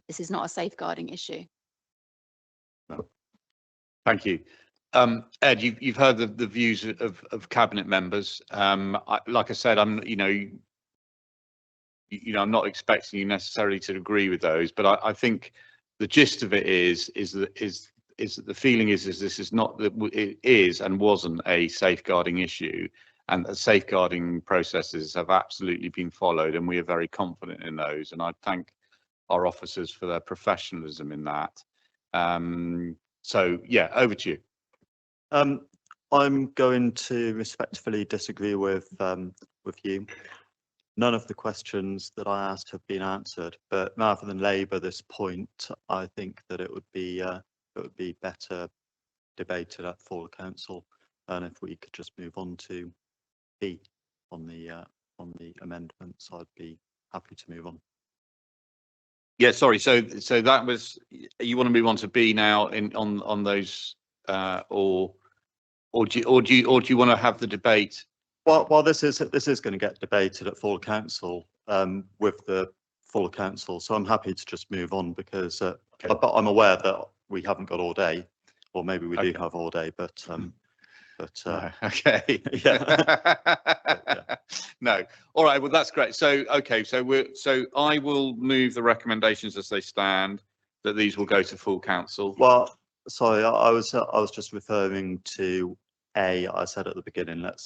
this is not a safeguarding issue. No. Thank you. Ed, you've heard the views of cabinet members. Like I said, I'm I'm not expecting you necessarily to agree with those, but I think the gist of it is that the feeling is this is not that it is and wasn't a safeguarding issue, and the safeguarding processes have absolutely been followed, and we are very confident in those. And I thank our officers for their professionalism in that. So yeah, over to you. I'm going to respectfully disagree with you. None of the questions that I asked have been answered, but rather than labour this point, I think that it would be better debated at full council, and if we could just move on to B on the amendments, I'd be happy to move on. Yeah, sorry. So that was, you want to move on to B now on those, or do you want to have the debate? Well, this is going to get debated at full council with the full council, so I'm happy to just move on because but I'm aware that we haven't got all day, or maybe we do have all day, but no. Okay. Yeah. No. All right. Well, that's great. So okay. So I will move the recommendations as they stand, that these will go to full council. Well, sorry, I was just referring to A. I said at the beginning, let's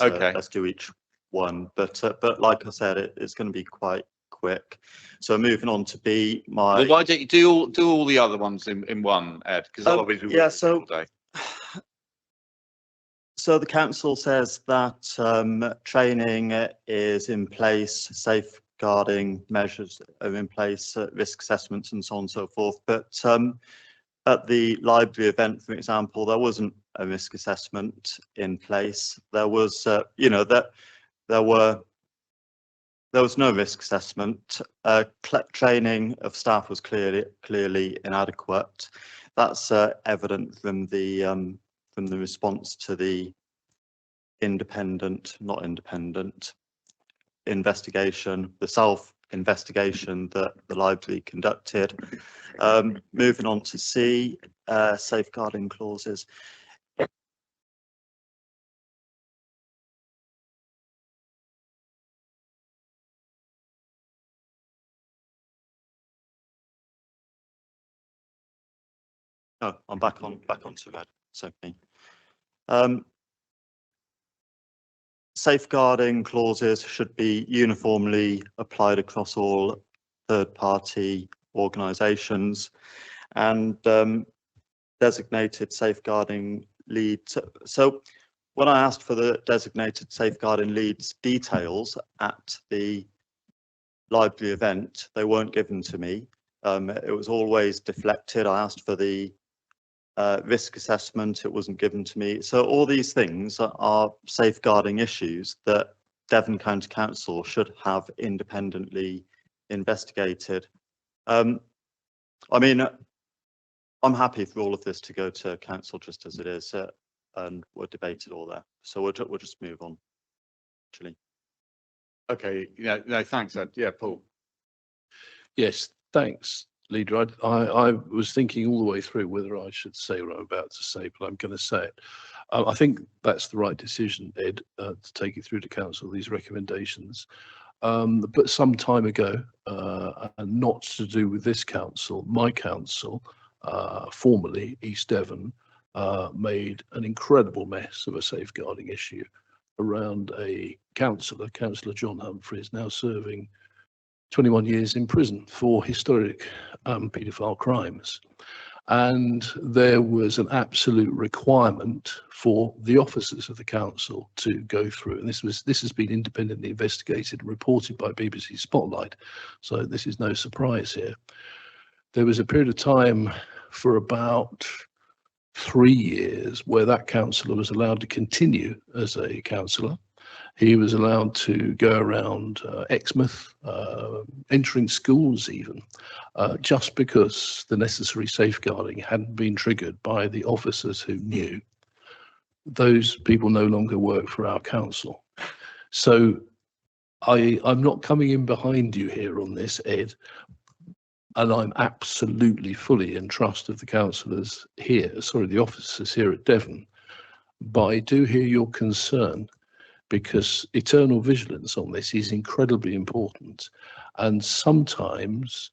do each one, but like I said, it's going to be quite quick. So moving on to B, Well, why don't you do all the other ones in one, Ed? Because otherwise we will all day. So the council says that training is in place, safeguarding measures are in place, risk assessments and so on and so forth. But at the library event, for example, there wasn't a risk assessment in place. There was, there was no risk assessment. Training of staff was clearly inadequate. That's evident from the response to the not independent investigation, the self-investigation that the library conducted. Moving on to C, safeguarding clauses. Oh, I'm back on to red. It's okay. Safeguarding clauses should be uniformly applied across all third-party organisations, and designated safeguarding leads. So when I asked for the designated safeguarding leads details at the library event, they weren't given to me. It was always deflected. I asked for the risk assessment, it wasn't given to me. So all these things are safeguarding issues that Devon County Council should have independently investigated. I mean, I'm happy for all of this to go to council just as it is, and we'll debate it all there. So we'll just move on, actually. Okay, yeah, no, thanks, Ed. Yeah, Paul. Yes, thanks, Leader. I was thinking all the way through whether I should say what I'm about to say, but I'm going to say it. I think that's the right decision, Ed, to take it through to council, these recommendations. But some time ago, and not to do with this council, my council, formerly East Devon, made an incredible mess of a safeguarding issue around a councillor, Councillor John Humphreys, now serving 21 years in prison for historic paedophile crimes. And there was an absolute requirement for the officers of the council to go through, and this has been independently investigated and reported by BBC Spotlight, so this is no surprise here. There was a period of time for about 3 years where that councillor was allowed to continue as a councillor. He was allowed to go around Exmouth, entering schools even, just because the necessary safeguarding hadn't been triggered by the officers who knew. Those people no longer work for our council. So I'm not coming in behind you here on this, Ed, and I'm absolutely fully in trust of the councillors here, sorry, the officers here at Devon. But I do hear your concern, because eternal vigilance on this is incredibly important. And sometimes,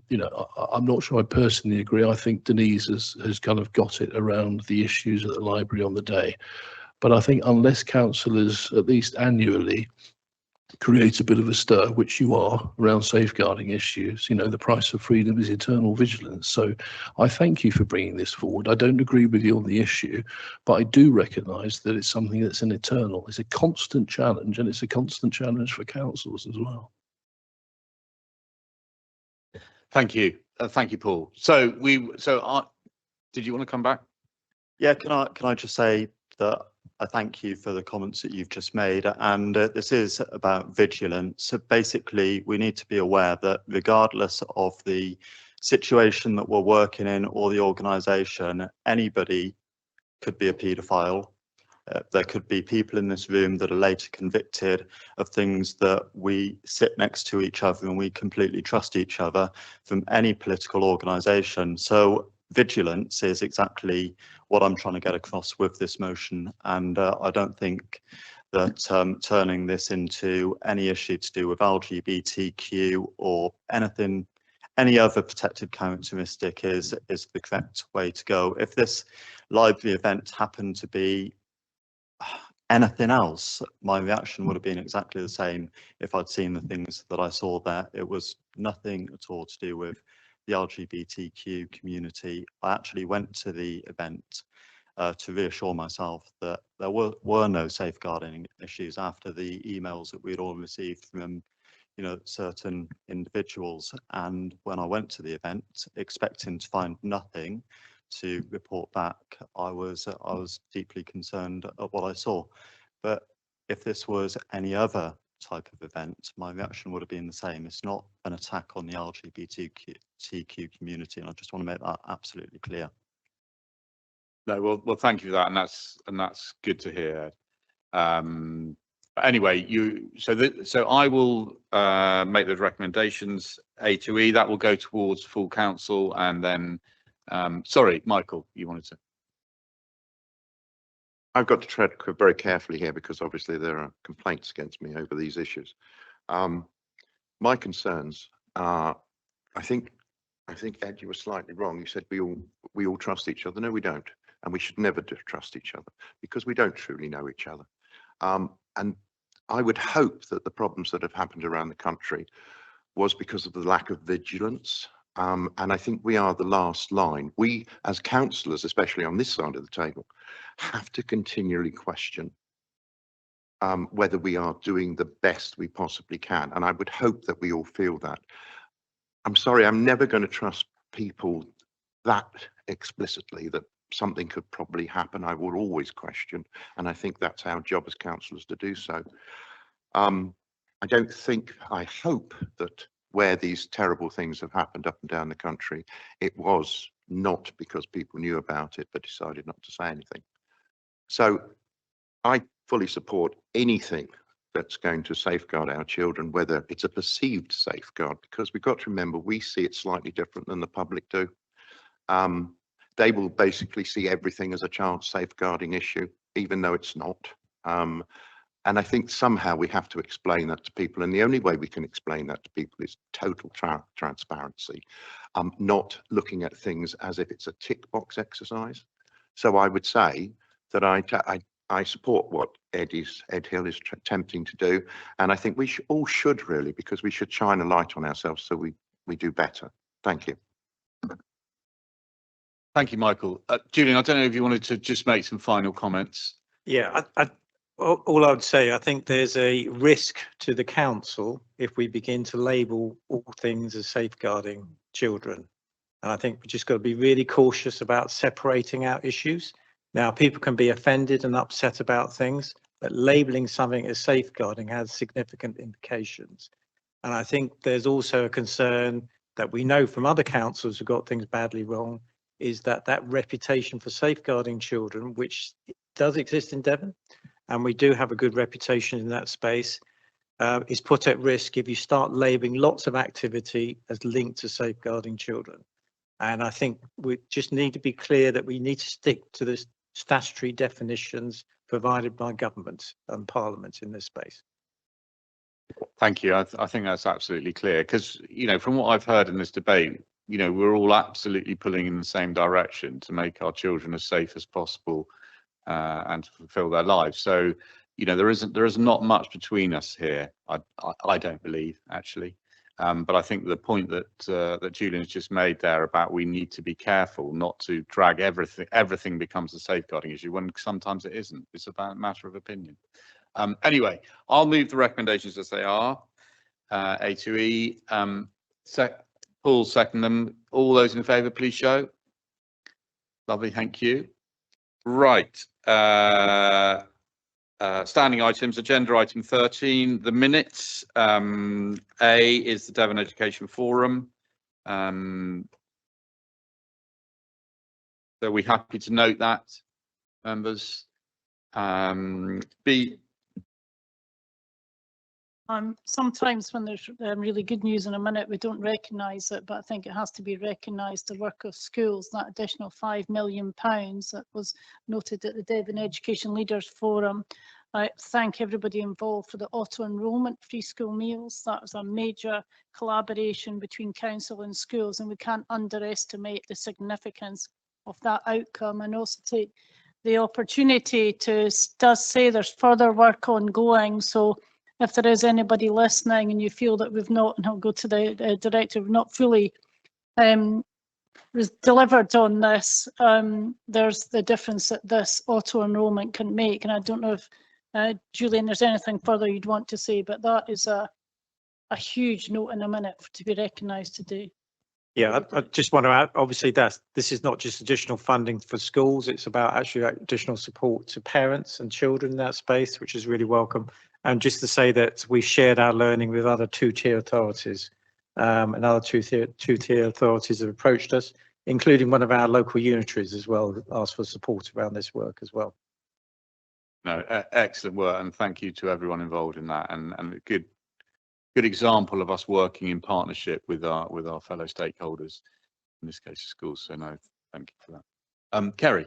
you know, I'm not sure I personally agree. I think Denise has kind of got it around the issues at the library on the day. But I think unless councillors, at least annually, create a bit of a stir, which you are, around safeguarding issues, you know, the price of freedom is eternal vigilance. So I thank you for bringing this forward. I don't agree with you on the issue, but I do recognise that it's something that's an eternal, it's a constant challenge, and it's a constant challenge for councils as well. Thank you. Thank you, Paul. So did you want to come back? Yeah, can I just say that I thank you for the comments that you've just made, and this is about vigilance. So basically, we need to be aware that regardless of the situation that we're working in or the organisation, anybody could be a paedophile. There could be people in this room that are later convicted of things that we sit next to each other and we completely trust each other from any political organisation. So vigilance is exactly what I'm trying to get across with this motion, and I don't think that turning this into any issue to do with LGBTQ or anything, any other protected characteristic is the correct way to go. If this library event happened to be anything else, my reaction would have been exactly the same if I'd seen the things that I saw there. It was nothing at all to do with the LGBTQ community. I actually went to the event to reassure myself that there were no safeguarding issues after the emails that we'd all received from, you know, certain individuals. And when I went to the event, expecting to find nothing to report back, I was deeply concerned at what I saw. But if this was any other type of event, my reaction would have been the same. It's not an attack on the LGBTQ community, and I just want to make that absolutely clear. No, well, thank you for that, and that's good to hear. But anyway, so I will make those recommendations A to E. That will go towards full council, and then sorry, Michael, you wanted to. I've got to tread very carefully here because obviously there are complaints against me over these issues. My concerns are, I think Ed, you were slightly wrong. You said we all trust each other. No, we don't, and we should never trust each other because we don't truly know each other. And I would hope that the problems that have happened around the country was because of the lack of vigilance. And I think we are the last line. We, as councillors, especially on this side of the table, have to continually question whether we are doing the best we possibly can. And I would hope that we all feel that. I'm sorry, I'm never going to trust people that explicitly that something could probably happen. I will always question. And I think that's our job as councillors to do so. I hope that where these terrible things have happened up and down the country, it was not because people knew about it, but decided not to say anything. So I fully support anything that's going to safeguard our children, whether it's a perceived safeguard, because we've got to remember, we see it slightly different than the public do. They will basically see everything as a child safeguarding issue, even though it's not. And I think somehow we have to explain that to people. And the only way we can explain that to people is total transparency, not looking at things as if it's a tick box exercise. So I would say that I support what Ed Hill is attempting to do. And I think we all should really, because we should shine a light on ourselves so we do better. Thank you. Thank you, Michael. Julian, I don't know if you wanted to just make some final comments. Yeah, all I would say, I think there's a risk to the council if we begin to label all things as safeguarding children. And I think we just got to be really cautious about separating out issues. Now, people can be offended and upset about things, but labeling something as safeguarding has significant implications. And I think there's also a concern that we know from other councils who got things badly wrong, is that reputation for safeguarding children, which does exist in Devon, and we do have a good reputation in that space, is put at risk if you start labeling lots of activity as linked to safeguarding children. And I think we just need to be clear that we need to stick to the statutory definitions provided by government and parliament in this space. Thank you. I think that's absolutely clear because, from what I've heard in this debate, we're all absolutely pulling in the same direction to make our children as safe as possible and to fulfill their lives. So, there is not much between us here. I don't believe, actually. But I think the point that Julian's just made there about we need to be careful not to drag everything becomes a safeguarding issue when sometimes it isn't. It's about a matter of opinion. Anyway, I'll move the recommendations as they are. A to E. Paul, second them. All those in favour, please show. Lovely, thank you. Right. Standing items, agenda item 13, the minutes. A is the Devon Education Forum. So we're happy to note that, members. B. Sometimes when there's really good news in a minute, we don't recognise it, but I think it has to be recognised, the work of schools, that additional £5 million that was noted at the Devon Education Leaders Forum. I thank everybody involved for the auto-enrolment free school meals. That was a major collaboration between council and schools, and we can't underestimate the significance of that outcome, and also take the opportunity to say there's further work ongoing. So if there is anybody listening and you feel that we've not, and I'll go to the director, we've not fully delivered on this, there's the difference that this auto-enrolment can make. And I don't know if, Julian, there's anything further you'd want to say, but that is a huge note in a minute to be recognised today. Yeah, I just want to add, obviously, this is not just additional funding for schools, it's about actually additional support to parents and children in that space, which is really welcome. And just to say that we've shared our learning with other two-tier authorities, and other two-tier authorities have approached us, including one of our local unitaries as well, that asked for support around this work as well. No, excellent work, and thank you to everyone involved in that, and a good example of us working in partnership with our fellow stakeholders, in this case, schools. So no, thank you for that. Kerry.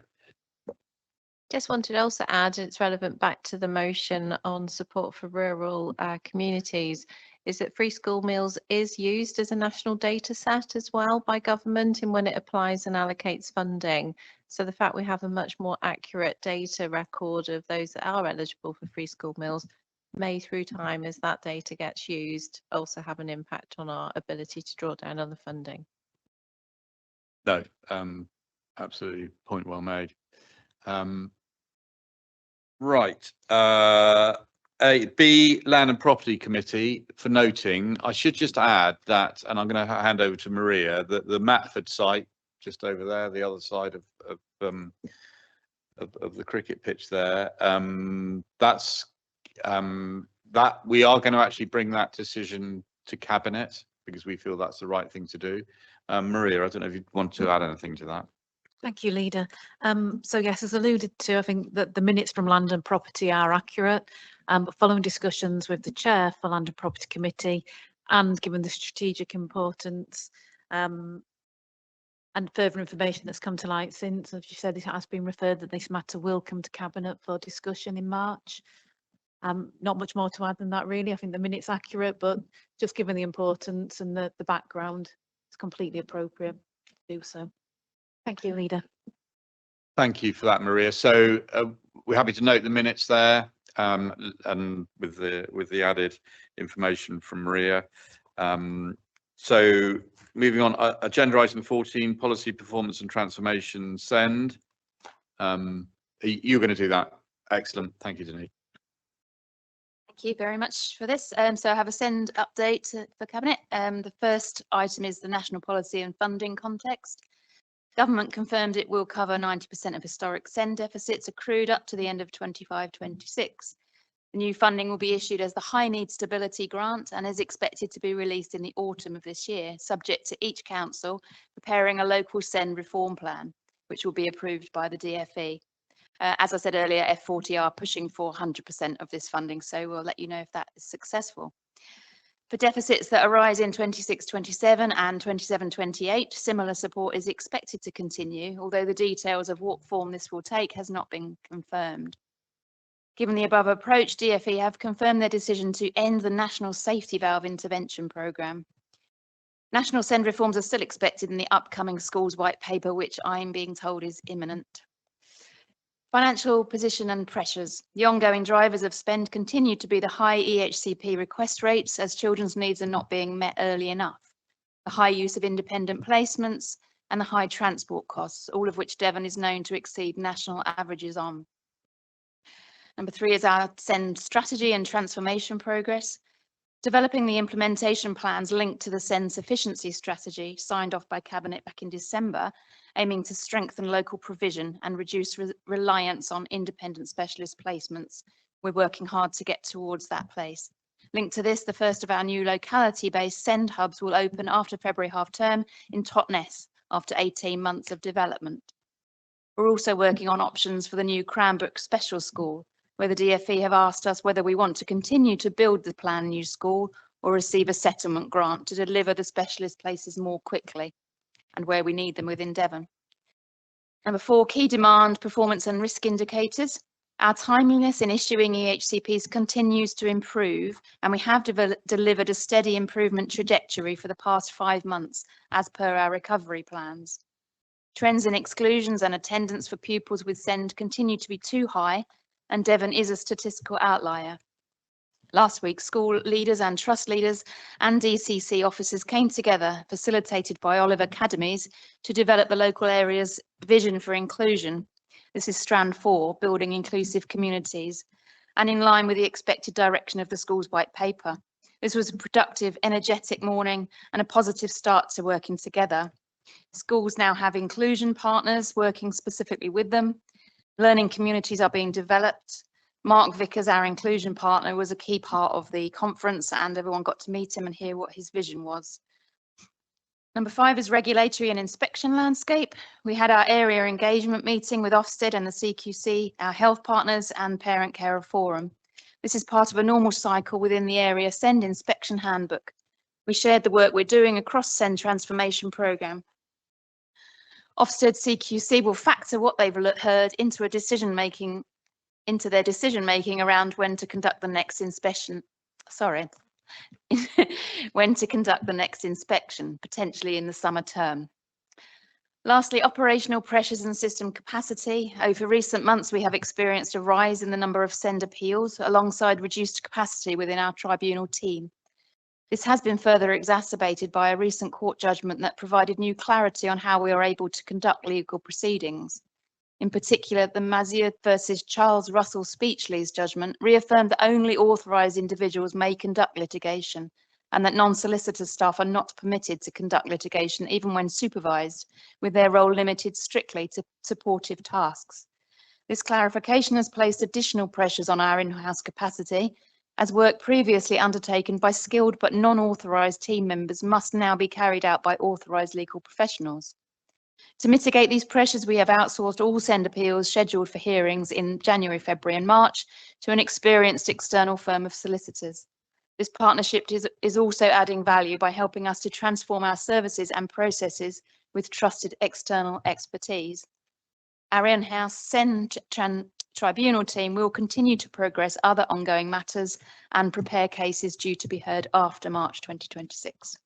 Just wanted to also add, it's relevant back to the motion on support for rural communities, is that free school meals is used as a national data set as well by government in when it applies and allocates funding. So the fact we have a much more accurate data record of those that are eligible for free school meals may through time as that data gets used also have an impact on our ability to draw down on the funding. No, absolutely, point well made. Right. B, Land and Property Committee, for noting. I should just add that, and I'm going to hand over to Maria, that the Matford site, just over there, the other side of the cricket pitch there, that's that we are going to actually bring that decision to Cabinet because we feel that's the right thing to do. Maria, I don't know if you want to add anything to that. Thank you, Leader. So yes, as alluded to, I think that the minutes from Land and Property are accurate, but following discussions with the Chair for Land and Property Committee and given the strategic importance and further information that's come to light since, as you said, it has been referred that this matter will come to Cabinet for discussion in March. Not much more to add than that, really. I think the minute's accurate, but just given the importance and the background, it's completely appropriate to do so. Thank you, Leader. Thank you for that, Maria. So we're happy to note the minutes there, and with the added information from Maria. So moving on, agenda item 14, policy performance and transformation send. You're going to do that. Excellent. Thank you, Denise. Thank you very much for this. So I have a send update for Cabinet. The first item is the national policy and funding context. Government confirmed it will cover 90% of historic send deficits accrued up to the end of 25-26. The new funding will be issued as the High Need Stability Grant and is expected to be released in the autumn of this year, subject to each council preparing a local send reform plan, which will be approved by the DfE. As I said earlier, F40 are pushing for 100% of this funding, so we'll let you know if that is successful. For deficits that arise in 26-27 and 27-28, similar support is expected to continue, although the details of what form this will take has not been confirmed. Given the above approach, DfE have confirmed their decision to end the National Safety Valve Intervention Programme. National send reforms are still expected in the upcoming schools white paper, which I'm being told is imminent. Financial position and pressures. The ongoing drivers of spend continue to be the high EHCP request rates as children's needs are not being met early enough, the high use of independent placements and the high transport costs, all of which Devon is known to exceed national averages on. Number 3 is our send strategy and transformation progress. Developing the implementation plans linked to the send sufficiency strategy signed off by Cabinet back in December, aiming to strengthen local provision and reduce reliance on independent specialist placements. We're working hard to get towards that place. Linked to this, the first of our new locality-based send hubs will open after February half term in Totnes after 18 months of development. We're also working on options for the new Cranbrook Special School, where the DfE have asked us whether we want to continue to build the planned new school or receive a settlement grant to deliver the specialist places more quickly and where we need them within Devon. Number 4, key demand, performance and risk indicators. Our timeliness in issuing EHCPs continues to improve, and we have delivered a steady improvement trajectory for the past 5 months as per our recovery plans. Trends in exclusions and attendance for pupils with SEND continue to be too high, and Devon is a statistical outlier. Last week, school leaders and trust leaders and DCC officers came together, facilitated by Olive Academies, to develop the local area's vision for inclusion. This is strand 4, building inclusive communities, and in line with the expected direction of the school's white paper. This was a productive, energetic morning and a positive start to working together. Schools now have inclusion partners working specifically with them. Learning communities are being developed. Mark Vickers, our inclusion partner, was a key part of the conference, and everyone got to meet him and hear what his vision was. Number 5 is regulatory and inspection landscape. We had our area engagement meeting with Ofsted and the CQC, our health partners and Parent Carer Forum. This is part of a normal cycle within the area SEND inspection handbook. We shared the work we're doing across SEND transformation programme. Ofsted CQC will factor what they've heard into their decision making around when to conduct the next inspection. When to conduct the next inspection, potentially in the summer term. Lastly, operational pressures and system capacity. Over recent months, we have experienced a rise in the number of SEND appeals alongside reduced capacity within our tribunal team. This has been further exacerbated by a recent court judgment that provided new clarity on how we are able to conduct legal proceedings. In particular, the Mazier versus Charles Russell Speechley's judgment reaffirmed that only authorised individuals may conduct litigation and that non-solicitor staff are not permitted to conduct litigation even when supervised, with their role limited strictly to supportive tasks. This clarification has placed additional pressures on our in-house capacity, as work previously undertaken by skilled but non-authorised team members must now be carried out by authorised legal professionals. To mitigate these pressures, we have outsourced all SEND appeals scheduled for hearings in January, February and March to an experienced external firm of solicitors. This partnership is also adding value by helping us to transform our services and processes with trusted external expertise. Our in-house SEND tribunal team will continue to progress other ongoing matters and prepare cases due to be heard after March 2026.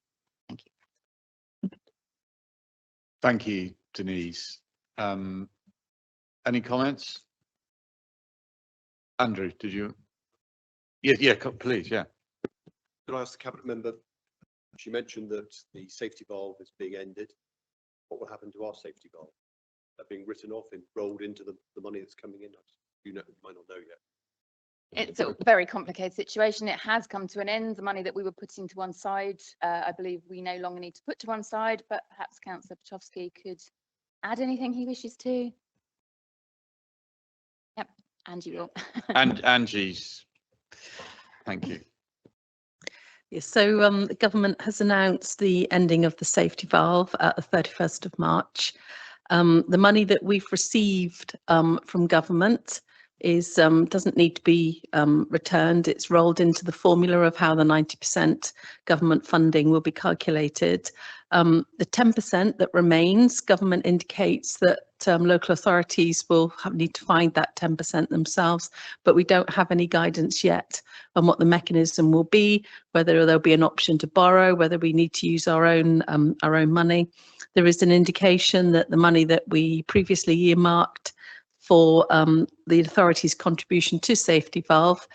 Thank you. Thank you, Denise. Any comments? Andrew, did you? Yeah, please, yeah. Could I ask the cabinet member, she mentioned that the safety valve is being ended. What will happen to our safety valve? That being written off and rolled into the money that's coming in? You might not know yet. It's a very complicated situation. It has come to an end. The money that we were putting to one side, I believe we no longer need to put to one side, but perhaps Councillor Pachowski could add anything he wishes to. Yep, Angie will. And Angie's, thank you. Yes, so the government has announced the ending of the safety valve at the 31st of March. The money that we've received from government is doesn't need to be returned. It's rolled into the formula of how the 90% government funding will be calculated. The 10% that remains, government indicates that local authorities will need to find that 10% themselves, but we don't have any guidance yet on what the mechanism will be, whether there'll be an option to borrow, whether we need to use our own money. There is an indication that the money that we previously earmarked for the authority's contribution to safety valve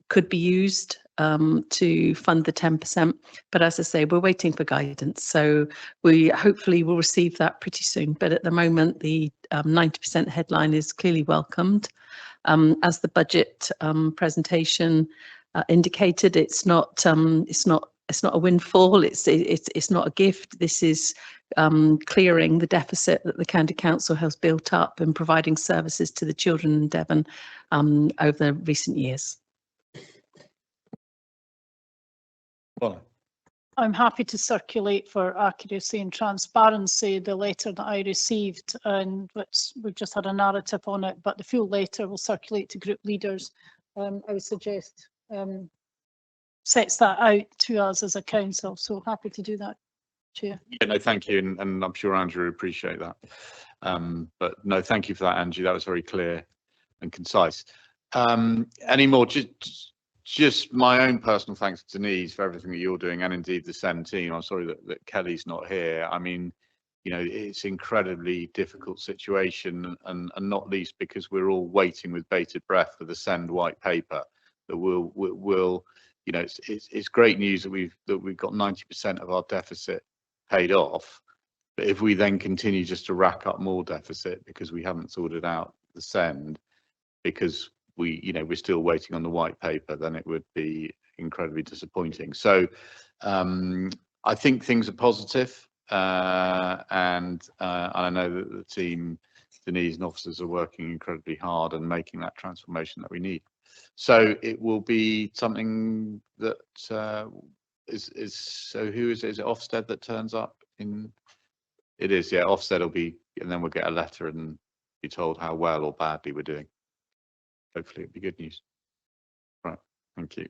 could be used to fund the 10%. But as I say, we're waiting for guidance. So we hopefully will receive that pretty soon. But at the moment, the 90% headline is clearly welcomed. As the budget presentation indicated, it's not a windfall. It's not a gift. This is clearing the deficit that the County Council has built up and providing services to the children in Devon over the recent years. I'm happy to circulate for accuracy and transparency the letter that I received, and which we've just had a narrative on it, but the full letter will circulate to group leaders. I would suggest sets that out to us as a council, so happy to do that, Chair. Yeah, no, thank you, and I'm sure Andrew would appreciate that. But no, thank you for that, Angie. That was very clear and concise. Any more? Just my own personal thanks to Denise for everything that you're doing, and indeed the SEND team. I'm sorry that Kelly's not here. I mean, you know, it's incredibly difficult situation, and not least because we're all waiting with bated breath for the SEND white paper that will. You know, it's great news that we've got 90% of our deficit paid off, but if we then continue just to rack up more deficit because we haven't sorted out the SEND, because we're still waiting on the white paper, then it would be incredibly disappointing. So I think things are positive, and I know that the team, Denise and officers, are working incredibly hard and making that transformation that we need. So it will be something that so who is it? Is it Ofsted that turns up in? It is, yeah. Ofsted will be, and then we'll get a letter and be told how well or badly we're doing. Hopefully it'll be good news. Right, thank you.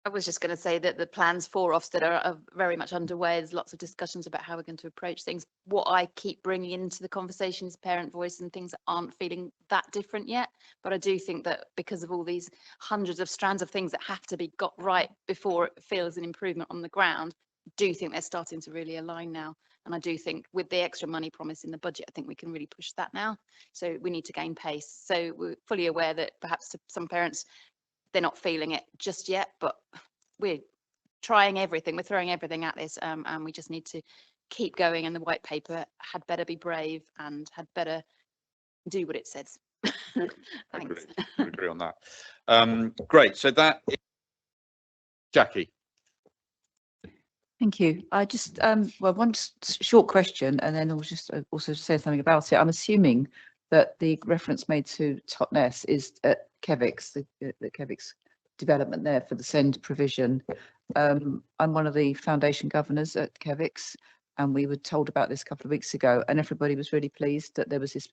I was just going to say that the plans for Ofsted are very much underway. There's lots of discussions about how we're going to approach things. What I keep bringing into the conversation is parent voice and things that aren't feeling that different yet. But I do think that because of all these hundreds of strands of things that have to be got right before it feels an improvement on the ground, I do think they're starting to really align now. And I do think with the extra money promised in the budget, I think we can really push that now. So we need to gain pace. So we're fully aware that perhaps to some parents, they're not feeling it just yet, but we're trying everything. We're throwing everything at this, and we just need to keep going. And the white paper had better be brave and had better do what it says. Thanks. I agree on that. Great. So that is Jackie. Thank you. I just, well, one short question, and then I'll just also say something about it. I'm assuming that the reference made to Totnes is at Kevix, the Kevix development there for the SEND provision. I'm one of the foundation governors at Kevix, and we were told about this a couple of weeks ago, and everybody was really pleased that there was this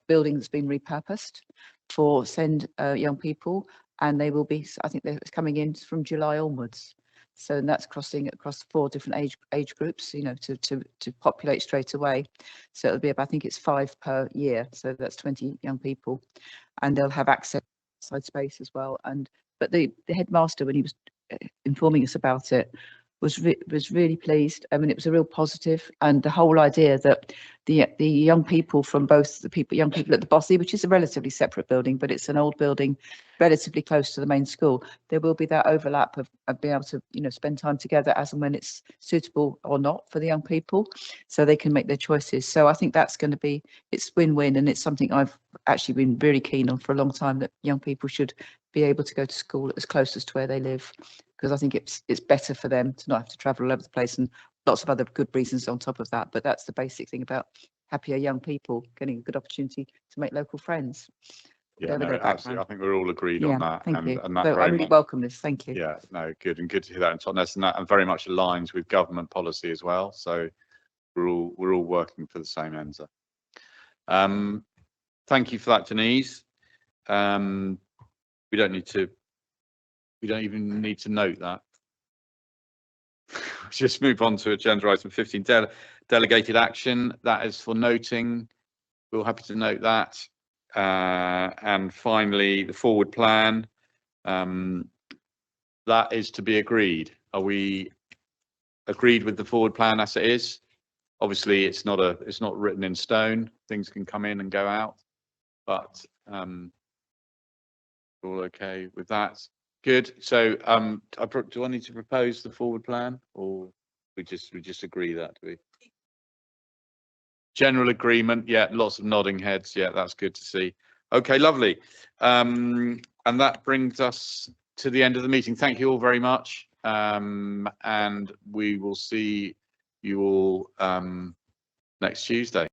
building that's been repurposed for SEND young people, and they will be, I think they're coming in from July onwards. So that's crossing across 4 different age groups, you know, to populate straight away. So it'll be about, I think it's 5 per year. So that's 20 young people, and they'll have access to outside space as well. But the headmaster, when he was informing us about it, was really pleased. I mean, it was a real positive, and the whole idea that the young people from both young people at the Bossy, which is a relatively separate building, but it's an old building, relatively close to the main school. There will be that overlap of being able to, you know, spend time together as and when it's suitable or not for the young people, so they can make their choices. So I think that's going to be, it's win-win, and it's something I've actually been really keen on for a long time, that young people should be able to go to school as close as to where they live, because I think it's better for them to not have to travel all over the place, and lots of other good reasons on top of that. But that's the basic thing about happier young people getting a good opportunity to make local friends. Yeah, no, absolutely. I think we're all agreed on that. Thank you. And that So I very really much, welcome this. Thank you. yeah, no, good, and good to hear that in Totnes, and very much aligns with government policy as well. So we're all working for the same ends. Thank you for that, Denise. We don't even need to note that. Just move on to agenda item 15, delegated action. That is for noting. We're happy to note that. And finally, the forward plan. That is to be agreed. Are we agreed with the forward plan as it is? Obviously, it's not written in stone. Things can come in and go out, but we're all okay with that. Good. So, do I need to propose the forward plan, or we just agree that, do we? General agreement. Yeah, lots of nodding heads. Yeah, that's good to see. Okay, lovely. And that brings us to the end of the meeting. Thank you all very much. And we will see you all next Tuesday.